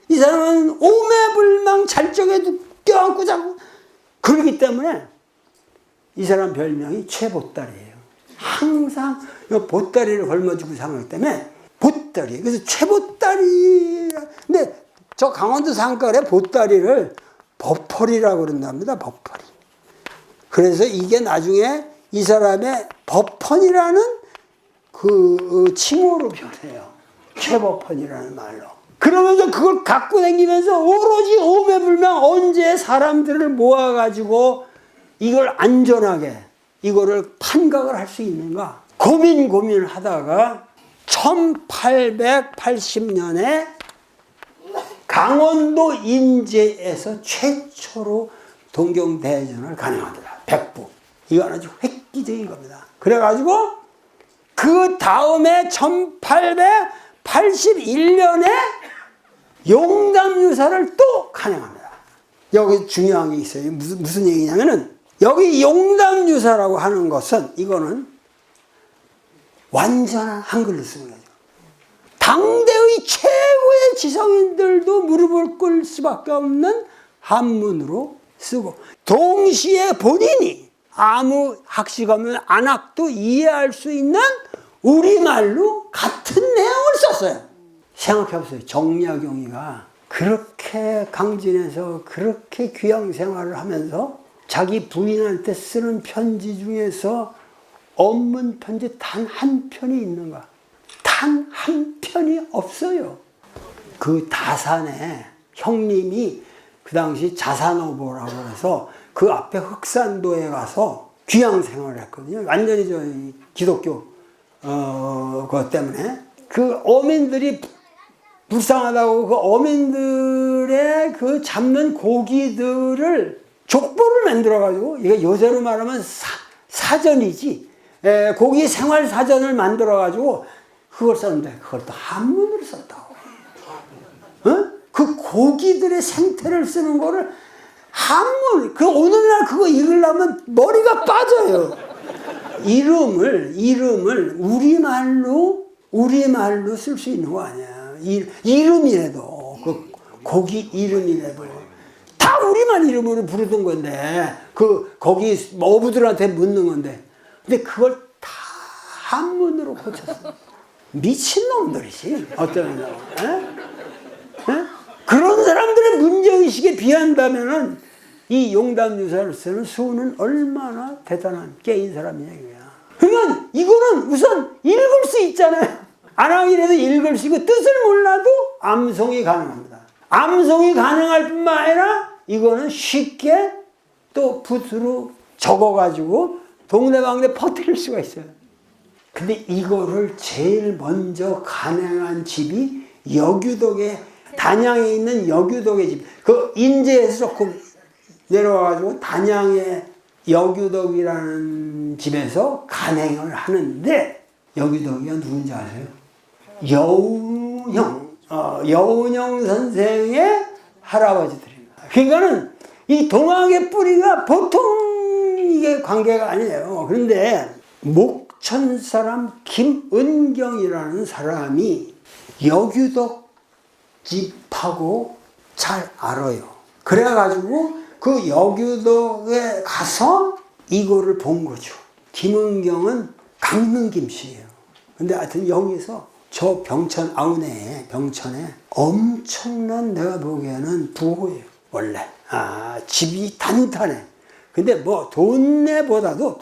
이 사람은 오매불망 잘적에도 껴안고 자고 그러기 때문에 이 사람 별명이 최보따리예요. 항상 보따리를 걸머쥐고 사는 것 때문에 보따리. 그래서 최보따리. 근데 저 강원도 산골에 보따리를 버퍼리라고 그런답니다. 버퍼리. 그래서 이게 나중에 이 사람의 버펀이라는 그 칭호로 변해요. 최버펀이라는 말로. 그러면서 그걸 갖고 다니면서 오로지 오매불망 언제 사람들을 모아가지고 이걸 안전하게 이거를 판각을 할 수 있는가 고민을 하다가 1880년에 강원도 인제에서 최초로 동경대전을 간행합니다. 100부. 이거 아주 획기적인 겁니다. 그래가지고 그 다음에 1881년에 용담유사를 또 간행합니다. 여기 중요한 게 있어요. 무슨 얘기냐면은 여기 용담유사라고 하는 것은 이거는 완전한 한글로 쓰는 거죠. 당대의 최고의 지성인들도 무릎을 꿇을 수밖에 없는 한문으로 쓰고 동시에 본인이 아무 학식 없는 안학도 이해할 수 있는 우리말로 같은 내용을 썼어요. 생각해보세요. 정약용이가 그렇게 강진에서 그렇게 귀양 생활을 하면서 자기 부인한테 쓰는 편지 중에서 원문 편지 단 한 편이 있는가? 단 한 편이 없어요. 그 다산에 형님이 그 당시 자산어보라고 해서 그 앞에 흑산도에 가서 귀양 생활을 했거든요. 완전히 저 기독교 그것 때문에 그 어민들이 불쌍하다고 그 어민들의 그 잡는 고기들을 족보를 만들어 가지고 이게 요새로 말하면 사전이지. 고기 생활 사전을 만들어 가지고 그걸 썼는데 그걸 또 한문으로 썼다고. 어? 그 고기들의 생태를 쓰는 거를 한문, 그 오늘날 그거 읽으려면 머리가 빠져요. 이름을 우리말로 쓸 수 있는 거 아니야. 이름이라도, 그 고기 이름이라도. 다 우리말 이름으로 부르던 건데, 거기 어부들한테 묻는 건데. 근데 그걸 다 한문으로 고쳤어. 미친놈들이지. 어떤 놈. 그런 사람들의 문제의식에 비한다면은 이 용담유사로서는 수훈은 얼마나 대단한 깨인 사람이냐 이거야. 그러니까 이거는 우선 읽을 수 있잖아요. 안 하기라도 읽을 수 있고 뜻을 몰라도 암송이 가능합니다. 암송이 가능할 뿐만 아니라 이거는 쉽게 또 붓으로 적어가지고 동네방네 퍼뜨릴 수가 있어요. 근데 이거를 제일 먼저 가능한 집이 여규덕의 단양에 있는 여규덕의 집. 그 인제에서 조금 내려와가지고 단양의 여규덕이라는 집에서 간행을 하는데 여규덕이가 누군지 아세요? 여운형 선생의 할아버지들입니다. 그러니까는 이 동학의 뿌리가 보통 이게 관계가 아니에요. 그런데 목천 사람 김은경이라는 사람이 여규덕 집하고 잘 알아요. 그래가지고 그 여규덕에 가서 이거를 본 거죠. 김은경은 강릉 김씨예요. 근데 하여튼 여기서 저 병천 아우네에 병천에 엄청난 내가 보기에는 부호예요. 원래 집이 단단해. 근데 뭐 돈내보다도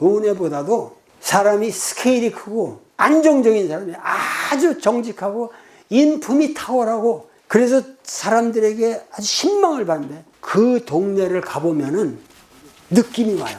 사람이 스케일이 크고 안정적인 사람이 아주 정직하고 인품이 탁월하고 그래서 사람들에게 아주 신망을 받는데 그 동네를 가보면은 느낌이 와요.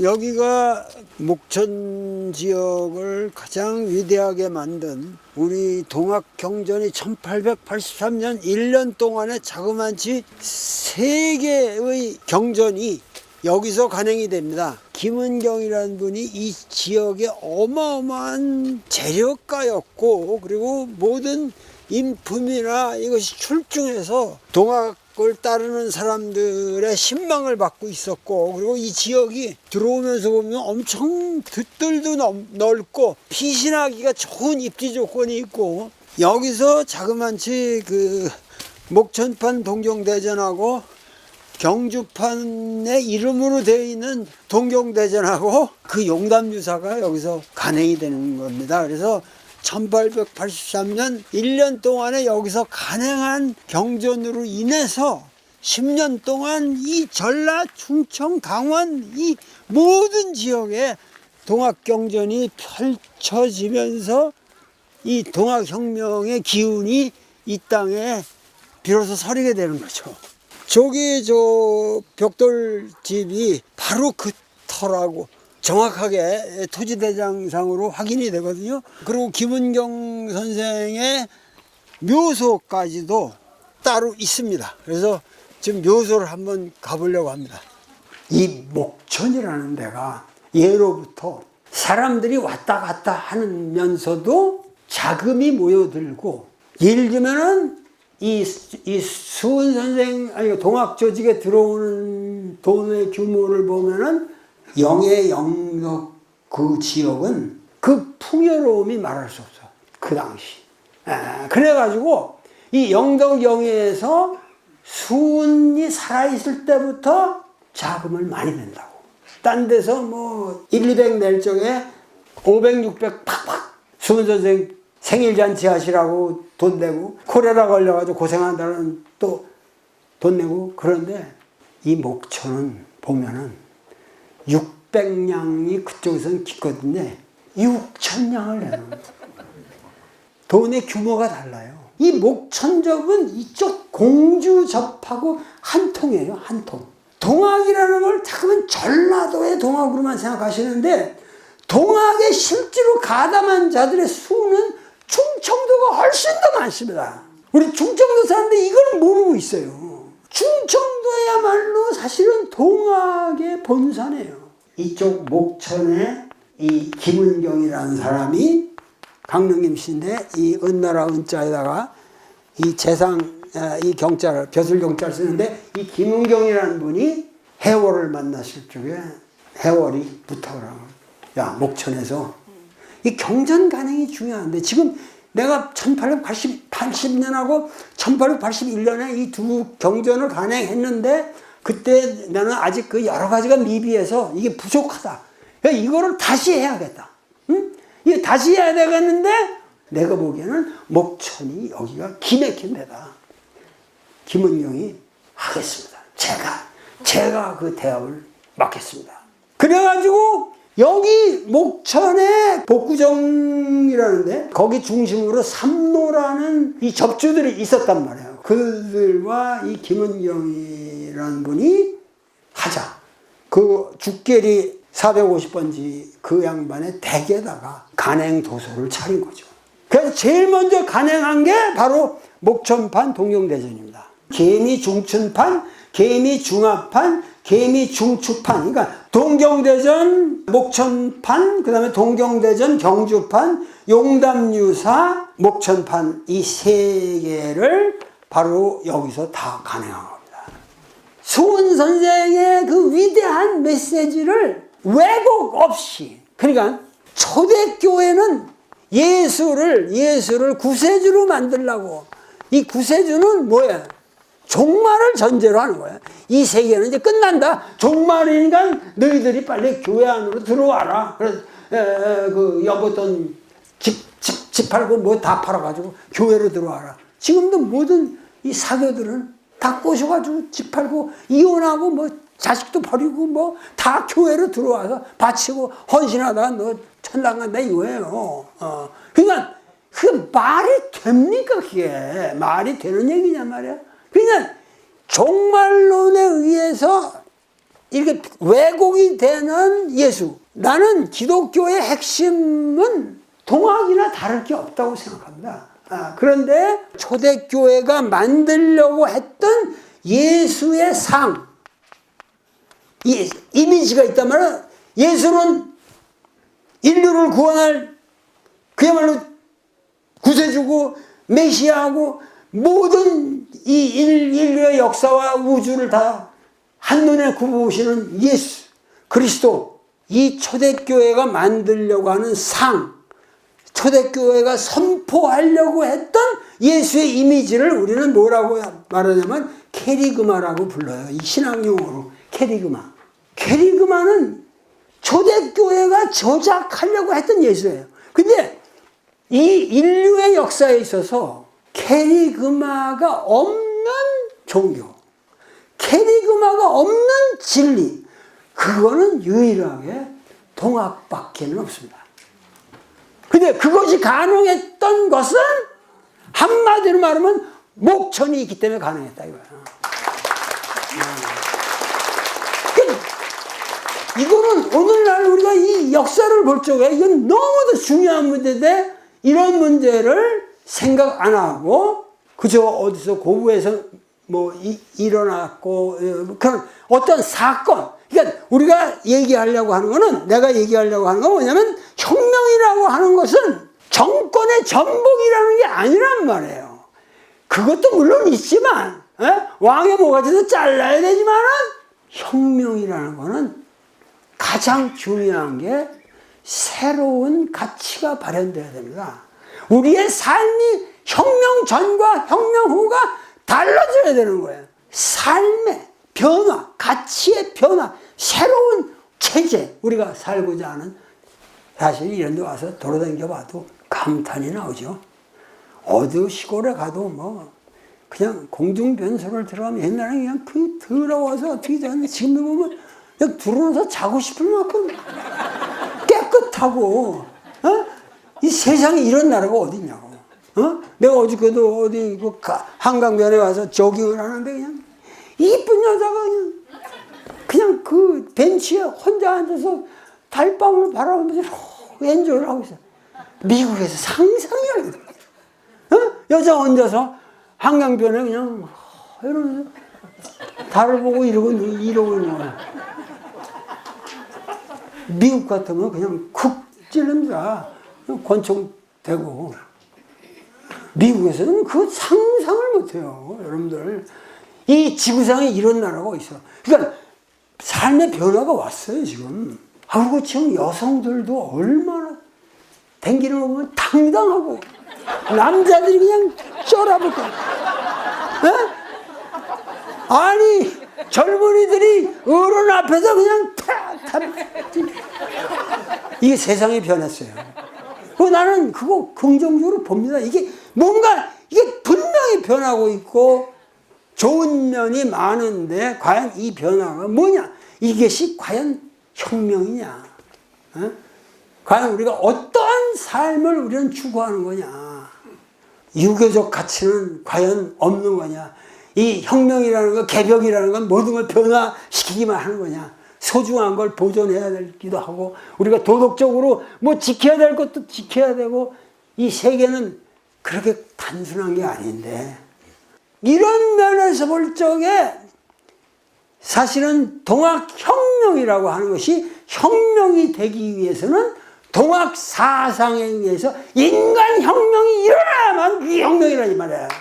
여기가 목천 지역을 가장 위대하게 만든 우리 동학경전이 1883년 1년 동안에 자그마치 3개의 경전이 여기서 간행이 됩니다. 김은경이라는 분이 이 지역의 어마어마한 재력가였고 그리고 모든 인품이나 이것이 출중해서 동학을 따르는 사람들의 신망을 받고 있었고 그리고 이 지역이 들어오면서 보면 엄청 듣들도 넓고 피신하기가 좋은 입지 조건이 있고 여기서 자그마치 그 목천판 동경대전하고 경주판의 이름으로 되어 있는 동경대전하고 그 용담유사가 여기서 간행이 되는 겁니다. 그래서 1883년 1년 동안에 여기서 간행한 경전으로 인해서 10년 동안 이 전라, 충청, 강원 이 모든 지역에 동학경전이 펼쳐지면서 이 동학혁명의 기운이 이 땅에 비로소 서리게 되는 거죠. 저기 저 벽돌집이 바로 그 터라고 정확하게 토지대장상으로 확인이 되거든요. 그리고 김은경 선생의 묘소까지도 따로 있습니다. 그래서 지금 묘소를 한번 가보려고 합니다. 이 목천이라는 데가 예로부터 사람들이 왔다 갔다 하면서도 자금이 모여들고 예를 들면은 이 수은 선생 아니 동학 조직에 들어오는 돈의 규모를 보면은 영의 영덕 그 지역은 그 풍요로움이 말할 수 없어. 그 당시. 그래가지고 이 영덕 영예에서 수은이 살아있을 때부터 자금을 많이 낸다고. 딴 데서 뭐 1, 200 낼 적에 500, 600 팍팍 수은 선생 생일잔치 하시라고 돈 내고 콜레라 걸려가지고 고생한다는 또 돈 내고 그런데 이 목천은 보면은 600냥이 그쪽에서는 기껏인데 6,000냥을 내는 돈의 규모가 달라요. 이 목천접은 이쪽 공주접하고 한 통이에요. 한 통. 동학이라는 걸 자꾸만 전라도의 동학으로만 생각하시는데 동학에 실제로 가담한 자들의 수는 충청도가 훨씬 더 많습니다. 우리 충청도 사람들이 이걸 모르고 있어요. 충청도야말로 사실은 동학의 본산이에요. 이쪽 목천에 이 김은경이라는 사람이 강릉김 씨인데 이 은나라 은자에다가 이 재상 이 경자를 벼슬 경자를 쓰는데 이 김은경이라는 분이 해월을 만났을 적에 해월이 부탁을 하고 야 목천에서 이 경전 간행이 중요한데 지금 내가 1880년하고 1881년에 이 두 경전을 간행했는데 그때 나는 아직 그 여러 가지가 미비해서 이게 부족하다. 이거를 다시 해야겠다. 응? 이게 다시 해야 되겠는데 내가 보기에는 목천이 여기가 기맥힌 데다. 김은경이 하겠습니다. 제가 그 대업을 맡겠습니다. 그래가지고 여기 목천에 복구정이라는데 거기 중심으로 삼노라는 이 접주들이 있었단 말이에요. 그들과 이 김은경이라는 분이 하자. 그 죽계리 450번지 그 양반의 댁에다가 간행도소를 차린 거죠. 그래서 제일 먼저 간행한 게 바로 목천판 동경대전입니다. 계미중춘판, 계미중합판, 계미중추판. 그러니까 동경대전, 목천판, 그 다음에 동경대전, 경주판, 용담유사, 목천판 이 세 개를 바로 여기서 다 간행한 겁니다. 수은 선생의 그 위대한 메시지를 왜곡 없이, 그러니까 초대교회는 예수를 구세주로 만들려고, 이 구세주는 뭐야? 종말을 전제로 하는 거야. 이 세계는 이제 끝난다. 종말이니까 너희들이 빨리 교회 안으로 들어와라. 그래서 그 여보돈 집 팔고 뭐 다 팔아가지고 교회로 들어와라. 지금도 모든 이 사교들은 다 꼬셔가지고 집 팔고 이혼하고 뭐 자식도 버리고 뭐 다 교회로 들어와서 바치고 헌신하다가 너 천당 간다 이거예요. 그러니까 그 말이 됩니까? 그게 말이 되는 얘기냐 말이야. 그러니까 종말론에 의해서 이렇게 왜곡이 되는 예수. 나는 기독교의 핵심은 동학이나 다를 게 없다고 생각합니다. 그런데 초대교회가 만들려고 했던 예수의 상, 이 이미지가 있단 말이야. 예수는 인류를 구원할 그야말로 구세주고 메시아하고 모든 이 인류의 역사와 우주를 다 한눈에 굽어보시는 예수 그리스도. 이 초대교회가 만들려고 하는 상, 초대교회가 선포하려고 했던 예수의 이미지를 우리는 뭐라고 말하냐면 캐리그마라고 불러요. 이 신앙용어로 캐리그마. 캐리그마는 초대교회가 저작하려고 했던 예수예요. 근데 이 인류의 역사에 있어서 캐리그마가 없는 종교, 캐리그마가 없는 진리, 그거는 유일하게 동학밖에는 없습니다. 근데 그것이 가능했던 것은 한마디로 말하면 목천이 있기 때문에 가능했다 이거야. 이거는 오늘날 우리가 이 역사를 볼 적에 이건 너무도 중요한 문제인데 이런 문제를 생각 안 하고 그저 어디서 고부에서 뭐 일어났고 그런 어떤 사건. 그러니까 우리가 얘기하려고 하는 거는 내가 얘기하려고 하는 건 뭐냐면 혁명이라고 하는 것은 정권의 전복이라는 게 아니란 말이에요. 그것도 물론 있지만 왕의 모가지도 잘라야 되지만은 혁명이라는 거는 가장 중요한 게 새로운 가치가 발현돼야 됩니다. 우리의 삶이 혁명 전과 혁명 후가 달라져야 되는 거예요. 삶의 변화, 가치의 변화, 새로운 체제, 우리가 살고자 하는. 사실 이런 데 와서 돌아다녀 봐도 감탄이 나오죠. 어디 시골에 가도 뭐 그냥 공중변소를 들어가면 옛날에 그냥 그 더러워서 어떻게 되는데 지금 보면 그냥 들어오면서 자고 싶을 만큼 깨끗하고 이 세상에 이런 나라가 어딨냐고. 내가 어저께도 어디 그 한강변에 와서 조깅을 하는데 그냥 이쁜 여자가 그냥 그 벤치에 혼자 앉아서 달방울 바라보면서 엔조이를 하고 있어. 미국에서 상상이 안 돼. 여자 혼자서 한강변에 그냥 이러면서 달을 보고 이러고 있는 거야. 미국 같으면 그냥 쿡 찔릅니다. 권총되고. 미국에서는 그 상상을 못해요, 여러분들. 이 지구상에 이런 나라가 있어. 그러니까 삶의 변화가 왔어요, 지금. 그리고 지금 여성들도 얼마나 댕기는 거 보면 당당하고 남자들이 그냥 쫄아볼 거야. 아니 젊은이들이 어른 앞에서 그냥 이게 세상이 변했어요. 나는 그거 긍정적으로 봅니다. 이게 뭔가 이게 분명히 변하고 있고 좋은 면이 많은데 과연 이 변화가 뭐냐? 이것이 과연 혁명이냐? 과연 우리가 어떠한 삶을 우리는 추구하는 거냐? 유교적 가치는 과연 없는 거냐? 이 혁명이라는 거, 개벽이라는 건 모든 걸 변화시키기만 하는 거냐? 소중한 걸 보존해야 되기도 하고, 우리가 도덕적으로 뭐 지켜야 될 것도 지켜야 되고, 이 세계는 그렇게 단순한 게 아닌데, 이런 면에서 볼 적에 사실은 동학혁명이라고 하는 것이 혁명이 되기 위해서는 동학 사상에 의해서 인간혁명이 일어나야만 그게 혁명이라니 말이야. 네?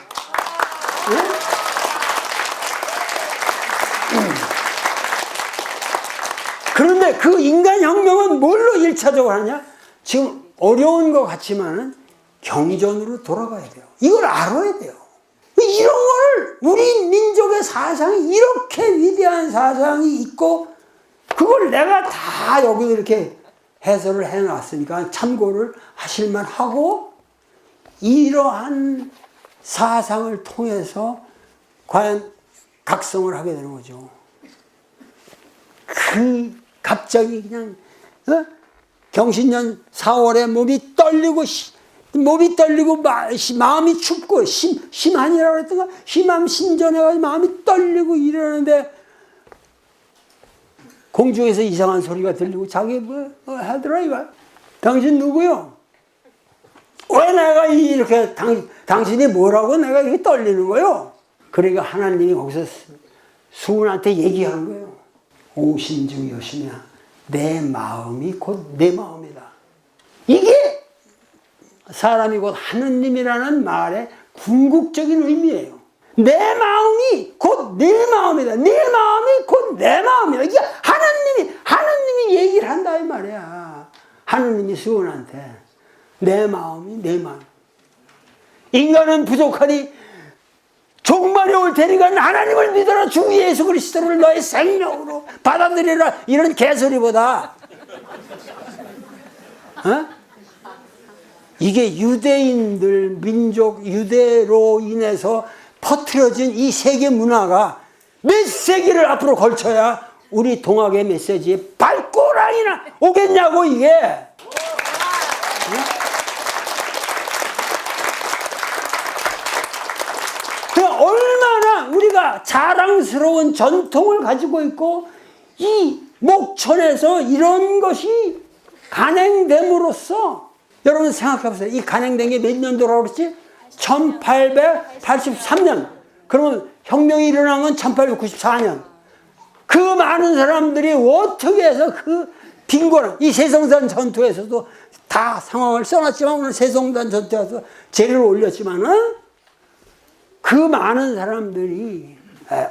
그런데 그 인간혁명은 뭘로 1차적으로 하냐? 지금 어려운 것 같지만은 경전으로 돌아가야 돼요. 이걸 알아야 돼요. 이런 걸 우리 민족의 사상이 이렇게 위대한 사상이 있고 그걸 내가 다 여기 이렇게 해설을 해놨으니까 참고를 하실만 하고 이러한 사상을 통해서 과연 각성을 하게 되는 거죠. 갑자기 그냥 경신년 4월에 몸이 떨리고 마음이 춥고 심한이라고 그랬던가 심함 신전해가지고 마음이 떨리고 이러는데 공중에서 이상한 소리가 들리고 자기 뭐 하더라 이거 당신 누구요? 왜 내가 이렇게 당신이 뭐라고 내가 이렇게 떨리는 거요? 그러니까 하나님이 거기서 수훈한테 얘기하는 거예요. 오신즉 여시냐 내 마음이 곧 내 마음이다. 이게 사람이 곧 하느님이라는 말의 궁극적인 의미예요. 내 마음이 곧 내 마음이다. 내 마음이 곧 내 마음이다. 이게 하느님이 얘기를 한다 이 말이야. 하느님이 수훈한테 내 마음이 내 마음. 인간은 부족하니 종말이 올 테니까 하나님을 믿어라. 주 예수 그리스도를 너의 생명으로 받아들여라. 이런 개소리보다 이게 유대인들 민족 유대로 인해서 퍼뜨려진 이 세계 문화가 몇 세기를 앞으로 걸쳐야 우리 동학의 메시지에 발꼬랑이나 오겠냐고 이게. 얼마나 우리가 자랑스러운 전통을 가지고 있고 이 목천에서 이런 것이 간행됨으로써 여러분 생각해보세요. 이 간행된 게 몇 년도라고 그랬지? 1883년. 그러면 혁명이 일어난 건 1894년. 그 많은 사람들이 어떻게 해서 그 빈곤한 이 세성산 전투에서도 다 상황을 써놨지만 오늘 세성산 전투에서 재료를 올렸지만은 그 많은 사람들이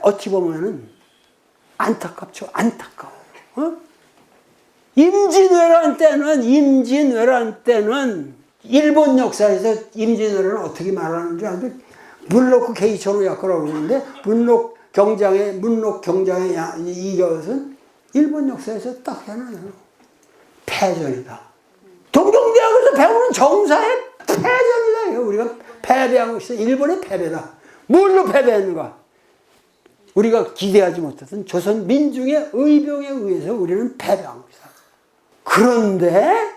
어찌 보면은 안타깝죠. 안타까워. 임진왜란 때는 일본 역사에서 임진왜란을 어떻게 말하는 줄 아는데 문록 게이초노 야코라고 그러는데 문록 경장의 이것은 일본 역사에서 딱 해놔요. 패전이다. 동경대학에서 배우는 정사의 패전이다. 우리가 패배하고 있어. 일본의 패배다. 뭘로 패배했는가? 우리가 기대하지 못했던 조선 민중의 의병에 의해서 우리는 패배한 것이다. 그런데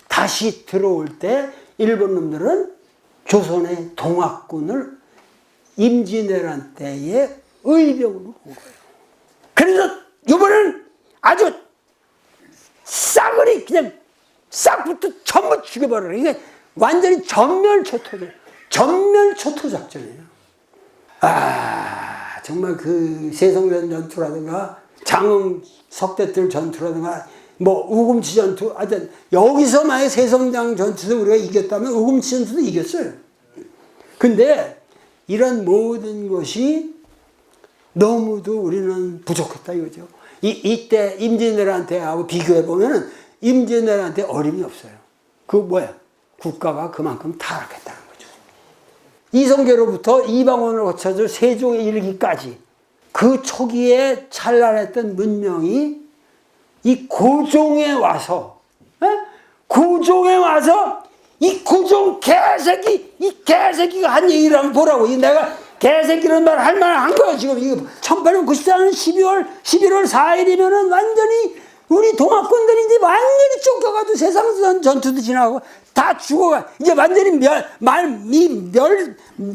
다시 들어올 때 일본 놈들은 조선의 동학군을 임진왜란 때에 의병으로 온 거예요. 그래서 이번에는 아주 싸그리 그냥 싹부터 전부 죽여버려요. 이게 완전히 전멸초토 작전이에요. 아, 정말 그 세성전 전투라든가 장흥 석대뜰 전투라든가 뭐 우금치 전투, 하여튼 여기서 만약에 세성장 전투도 우리가 이겼다면 우금치 전투도 이겼어요. 근데 이런 모든 것이 너무도 우리는 부족했다 이거죠. 이때 임진왜란때하고 비교해 보면은 임진왜란때 어림이 없어요. 그 뭐야? 국가가 그만큼 타락했다는 거죠. 이성계로부터 이방원을 거쳐서 세종에 이르기까지 그 초기에 찬란했던 문명이 이 고종에 와서, 고종에 와서 이 고종 개새끼, 이 개새끼가 한 얘기를 한번 보라고. 내가 개새끼라는 말 할 만한 거야, 지금. 이거 1894년 11월 4일이면은 완전히 우리 동학군들이 이제 완전히 쫓겨가도 세상 전투도 지나고 다 죽어가. 이제 완전히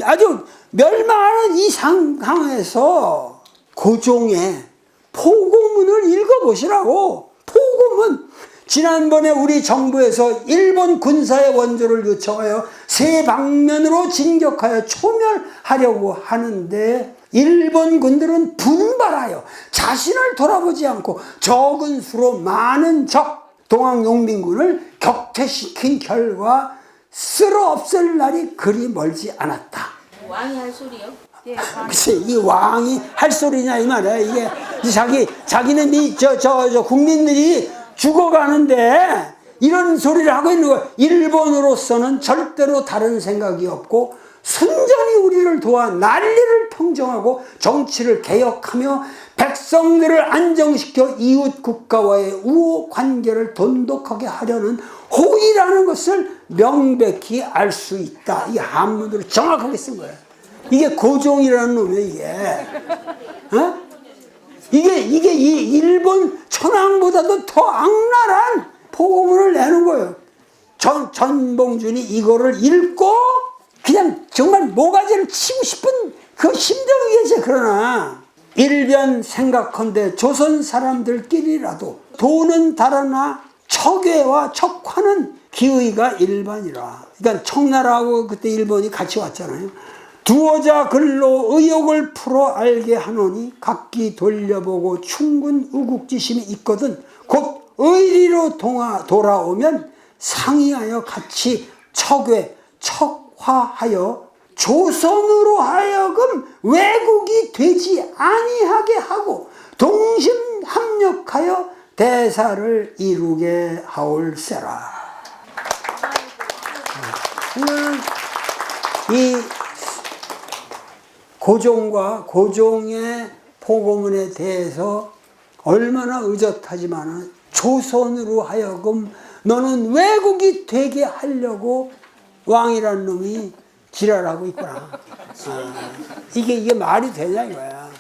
아주 멸망하는 이 상황에서 고종의 포고문을 읽어보시라고. 포고문. 지난번에 우리 정부에서 일본 군사의 원조를 요청하여 세 방면으로 진격하여 초멸하려고 하는데 일본 군들은 분발하여 자신을 돌아보지 않고 적은 수로 많은 적 동학용민군을 격퇴시킨 결과 쓸어 없앨 날이 그리 멀지 않았다. 왕이 할 소리요? 예, 글쎄, 이 왕이 할 소리냐 이 말이야. 이게 자기는 저 국민들이 죽어가는데 이런 소리를 하고 있는 거야. 일본으로서는 절대로 다른 생각이 없고 순전히 우리를 도와 난리를 평정하고 정치를 개혁하며 백성들을 안정시켜 이웃 국가와의 우호 관계를 돈독하게 하려는 호의라는 것을 명백히 알 수 있다. 이 한문으로 정확하게 쓴 거야. 이게 고종이라는 놈이야, 이게. 어? 이게 이 일본 천황보다도 더 악랄한 포고문을 내는 거예요. 전봉준이 이거를 읽고 그냥 정말 모가지를 치고 싶은 그 심정이겠지. 그러나 일변 생각컨대 조선 사람들끼리라도 도는 달아나 척외와 척화는 기의가 일반이라. 그러니까 청나라하고 그때 일본이 같이 왔잖아요. 두어자 글로 의욕을 풀어 알게 하노니 각기 돌려보고 충분 우국지심이 있거든 곧 의리로 돌아오면 상의하여 같이 척외 척화하여 조선으로 하여금 왜곡이 되지 아니하게 하고 동심 합력하여 대사를 이루게 하올세라. 이 고종과 고종의 포고문에 대해서 얼마나 의젓하지만 조선으로 하여금 너는 왜곡이 되게 하려고 왕이라는 놈이 지랄하고 있구나. 이게 말이 되냐 이거야.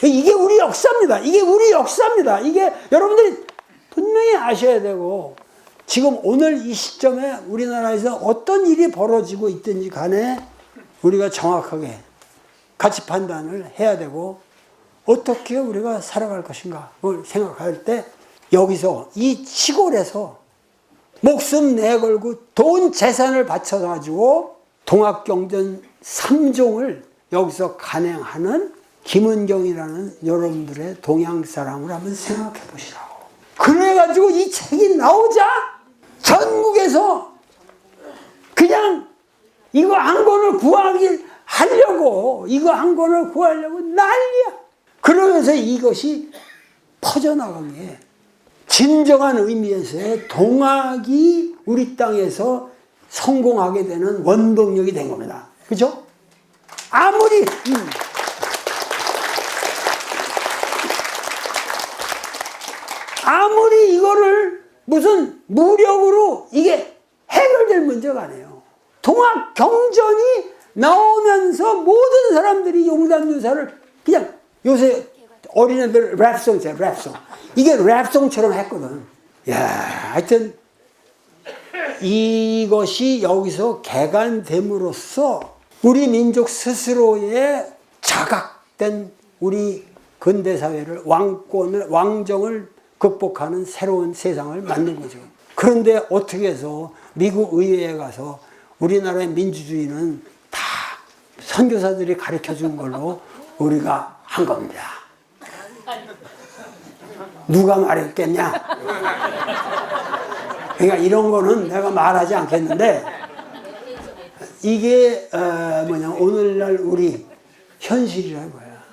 이게 우리 역사입니다. 이게 우리 역사입니다. 이게 여러분들이 분명히 아셔야 되고 지금 오늘 이 시점에 우리나라에서 어떤 일이 벌어지고 있든지 간에 우리가 정확하게 가치 판단을 해야 되고 어떻게 우리가 살아갈 것인가를 생각할 때 여기서 이 시골에서 목숨 내걸고 돈 재산을 바쳐가지고 동학경전 3종을 여기서 간행하는 김은경이라는 여러분들의 동양 사람을 한번 생각해 보시라고. 그래가지고 이 책이 나오자 전국에서 그냥 이거 한 권을 이거 한 권을 구하려고 난리야. 그러면서 이것이 퍼져나간 게 진정한 의미에서의 동학이 우리 땅에서 성공하게 되는 원동력이 된 겁니다. 그죠? 아무리 이거를 무슨 무력으로 이게 해결될 문제가 아니에요. 동학 경전이 나오면서 모든 사람들이 용담유사를 그냥 요새 어린애들 랩송이잖아요, 랩송. 이게 랩송처럼 했거든. 야, 하여튼 이것이 여기서 개간됨으로써 우리 민족 스스로의 자각된 우리 근대사회를 왕정을 극복하는 새로운 세상을 만든 거죠. 그런데 어떻게 해서 미국 의회에 가서 우리나라의 민주주의는 다 선교사들이 가르쳐 준 걸로 우리가 한 겁니다. 누가 말했겠냐? 그러니까 이런 거는 내가 말하지 않겠는데 이게 오늘날 우리 현실이라는 거야.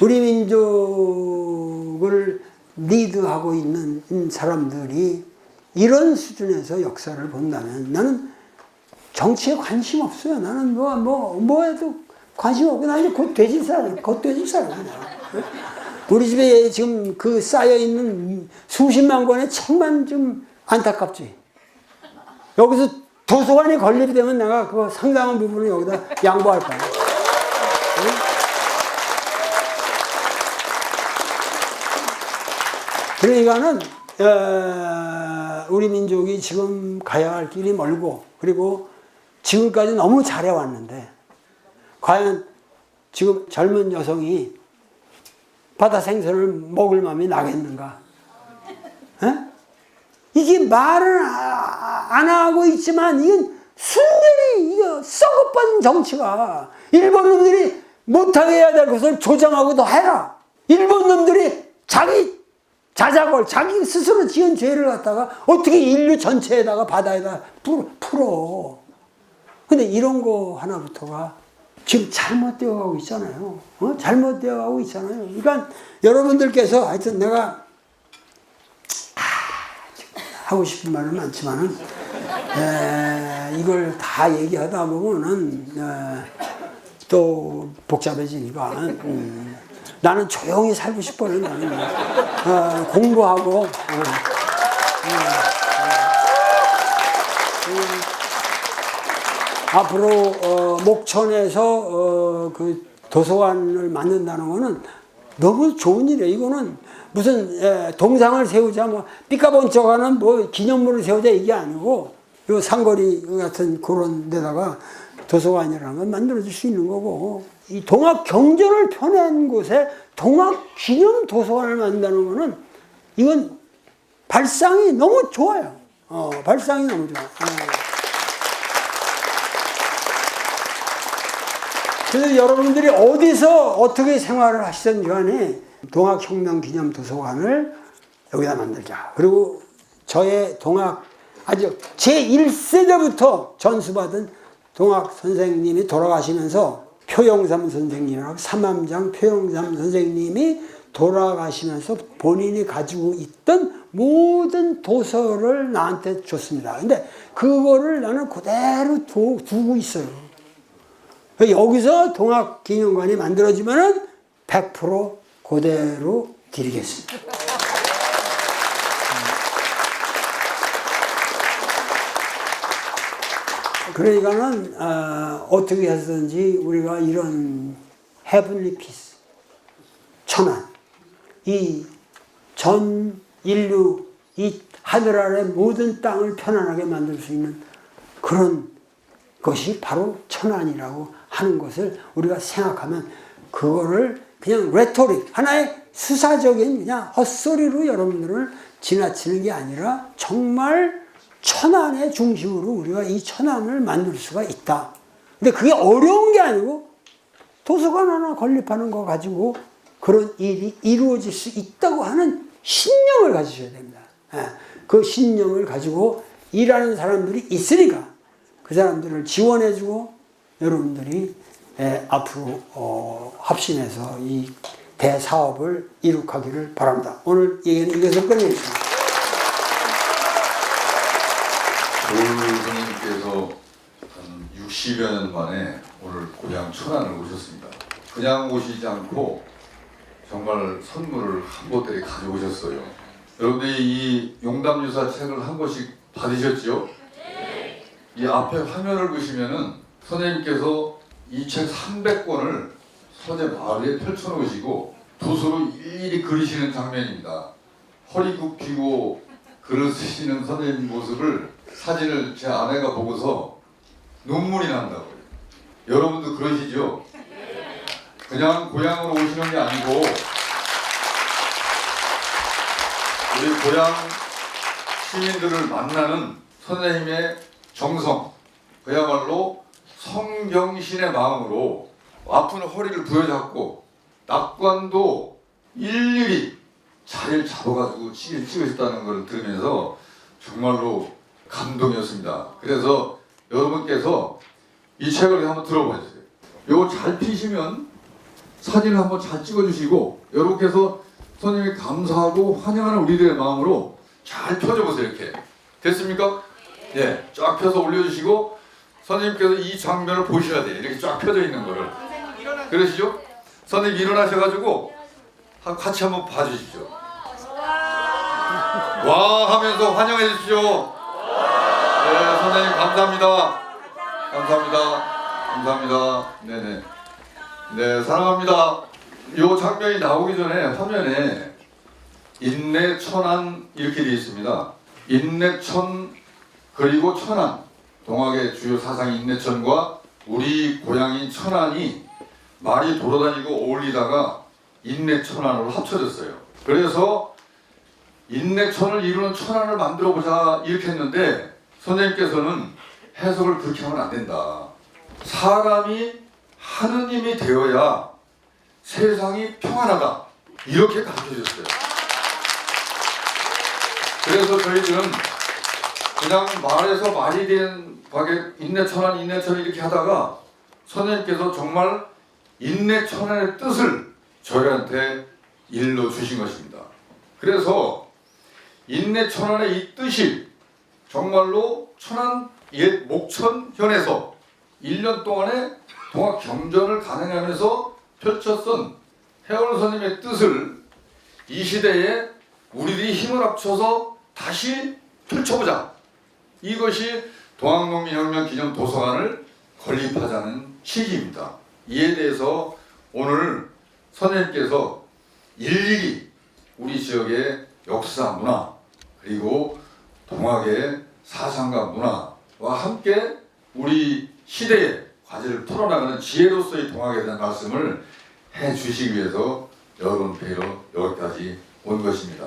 우리 민족을 리드하고 있는 사람들이 이런 수준에서 역사를 본다면 나는 정치에 관심 없어요. 나는 뭐에도 관심 없고 나는 곧 돼질 사람이야. 우리 집에 지금 그 쌓여있는 수십만 권의 책만 좀 안타깝지. 여기서 도서관에 건립이 되면 내가 그 상당한 부분을 여기다 양보할 거야. 그러니까는 우리 민족이 지금 가야 할 길이 멀고 그리고 지금까지 너무 잘해왔는데 과연 지금 젊은 여성이 바다 생선을 먹을 마음이 나겠는가? 에? 이게 말은 안 하고 있지만 이건 순전히 이거 썩어버린 정치가 일본 놈들이 못하게 해야 될 것을 조장하고 더 해라. 일본 놈들이 자기 자작을 자기 스스로 지은 죄를 갖다가 어떻게 인류 전체에다가 바다에다 풀어. 근데 이런 거 하나부터가 지금 잘못되어 가고 있잖아요. 잘못되어 가고 있잖아요. 그러니까 여러분들께서 하여튼 내가 하고 싶은 말은 많지만은 이걸 다 얘기하다 보면은 또 복잡해지니까 나는 조용히 살고 싶어요. 나는 공부하고 앞으로 목천에서 그 도서관을 만든다는 거는 너무 좋은 일이에요. 이거는 무슨 동상을 세우자 뭐 삐까번쩍하는 뭐 기념물을 세우자 이게 아니고 요 상거리 같은 그런 데다가 도서관이라는 건 만들어줄 수 있는 거고 이 동학 경전을 펴낸 곳에 동학 기념 도서관을 만든다는 거는 이건 발상이 너무 좋아요. 발상이 너무 좋아. 그래서 여러분들이 어디서 어떻게 생활을 하시든 간에 동학혁명 기념 도서관을 여기다 만들자. 그리고 저의 동학 아주 제1세대부터 전수받은 동학 선생님이 돌아가시면서 표영삼 선생님이라고 삼암장 표영삼 선생님이 돌아가시면서 본인이 가지고 있던 모든 도서를 나한테 줬습니다. 근데 그거를 나는 그대로 두고 있어요. 여기서 동학기념관이 만들어지면은 100% 그대로 드리겠습니다. 그러니까는 어떻게 해서든지 우리가 이런 헤븐리 피스, 천안, 이 전 인류, 이 하늘 아래 모든 땅을 편안하게 만들 수 있는 그런 것이 바로 천안이라고 하는 것을 우리가 생각하면 그거를 그냥 레토릭, 하나의 수사적인 그냥 헛소리로 여러분들을 지나치는 게 아니라 정말 천안의 중심으로 우리가 이 천안을 만들 수가 있다. 근데 그게 어려운 게 아니고 도서관 하나 건립하는 거 가지고 그런 일이 이루어질 수 있다고 하는 신념을 가지셔야 됩니다. 그 신념을 가지고 일하는 사람들이 있으니까 그 사람들을 지원해주고 여러분들이 앞으로 합심해서 이 대사업을 이룩하기를 바랍니다. 오늘 얘기는 이것을 끝내겠습니다. 조을 선생님께서 한 60여 년 만에 오늘 고향 천안을 오셨습니다. 그냥 오시지 않고 정말 선물을 한 보따리 가져오셨어요. 여러분들이 이 용담유사 책을 한 권씩 받으셨죠? 이 앞에 화면을 보시면은 선생님께서 이 책 300권을 서재 마루에 펼쳐놓으시고 붓으로 일일이 그리시는 장면입니다. 허리 굽히고 글을 쓰시는 선생님 모습을 사진을 제 아내가 보고서 눈물이 난다고요. 여러분도 그러시죠? 그냥 고향으로 오시는 게 아니고 우리 고향 시민들을 만나는 선생님의 정성, 그야말로 성경신의 마음으로 아픈 허리를 부여잡고 낙관도 일일이 자리를 잡아가지고 찍으셨다는 걸 들으면서 정말로 감동이었습니다. 그래서 여러분께서 이 책을 한번 들어보세요. 이거 잘 피시면 사진을 한번 잘 찍어주시고 여러분께서 선생님이 감사하고 환영하는 우리들의 마음으로 잘 펴줘보세요. 이렇게 됐습니까? 예, 쫙 펴서 올려주시고 선생님께서 이 장면을 보셔야 돼요. 이렇게 쫙 펴져 있는 거를. 그러시죠? 선생님 일어나셔가지고 같이 한번 봐주십시오. 와 하면서 환영해 주십시오. 네, 선생님 감사합니다. 감사합니다. 감사합니다. 네네. 네, 사랑합니다. 요 장면이 나오기 전에 화면에 인내 천안 이렇게 되어 있습니다. 인내천 그리고 천안, 동학의 주요 사상이 인내천과 우리 고향인 천안이 말이 돌아다니고 어울리다가 인내천안으로 합쳐졌어요. 그래서 인내천을 이루는 천안을 만들어 보자 이렇게 했는데 선생님께서는 해석을 그렇게 하면 안 된다. 사람이 하느님이 되어야 세상이 평안하다. 이렇게 가르쳐 줬어요. 그래서 저희들은 그냥 말해서 말이 된 박에 인내천안 인내천안 이렇게 하다가 선생님께서 정말 인내천안의 뜻을 저희한테 일러 주신 것입니다. 그래서 인내천안의 이 뜻이 정말로 천안 옛 목천현에서 1년 동안의 동학 경전을 간행하면서 펼쳤던 해월 선생님의 뜻을 이 시대에 우리들이 힘을 합쳐서 다시 펼쳐보자. 이것이 동학농민혁명 기념 도서관을 건립하자는 취지입니다. 이에 대해서 오늘 선생님께서 일일이 우리 지역의 역사 문화 그리고 동학의 사상과 문화와 함께 우리 시대의 과제를 풀어나가는 지혜로서의 동학에 대한 말씀을 해주시기 위해서 여러분 뵈러 여기까지 온 것입니다.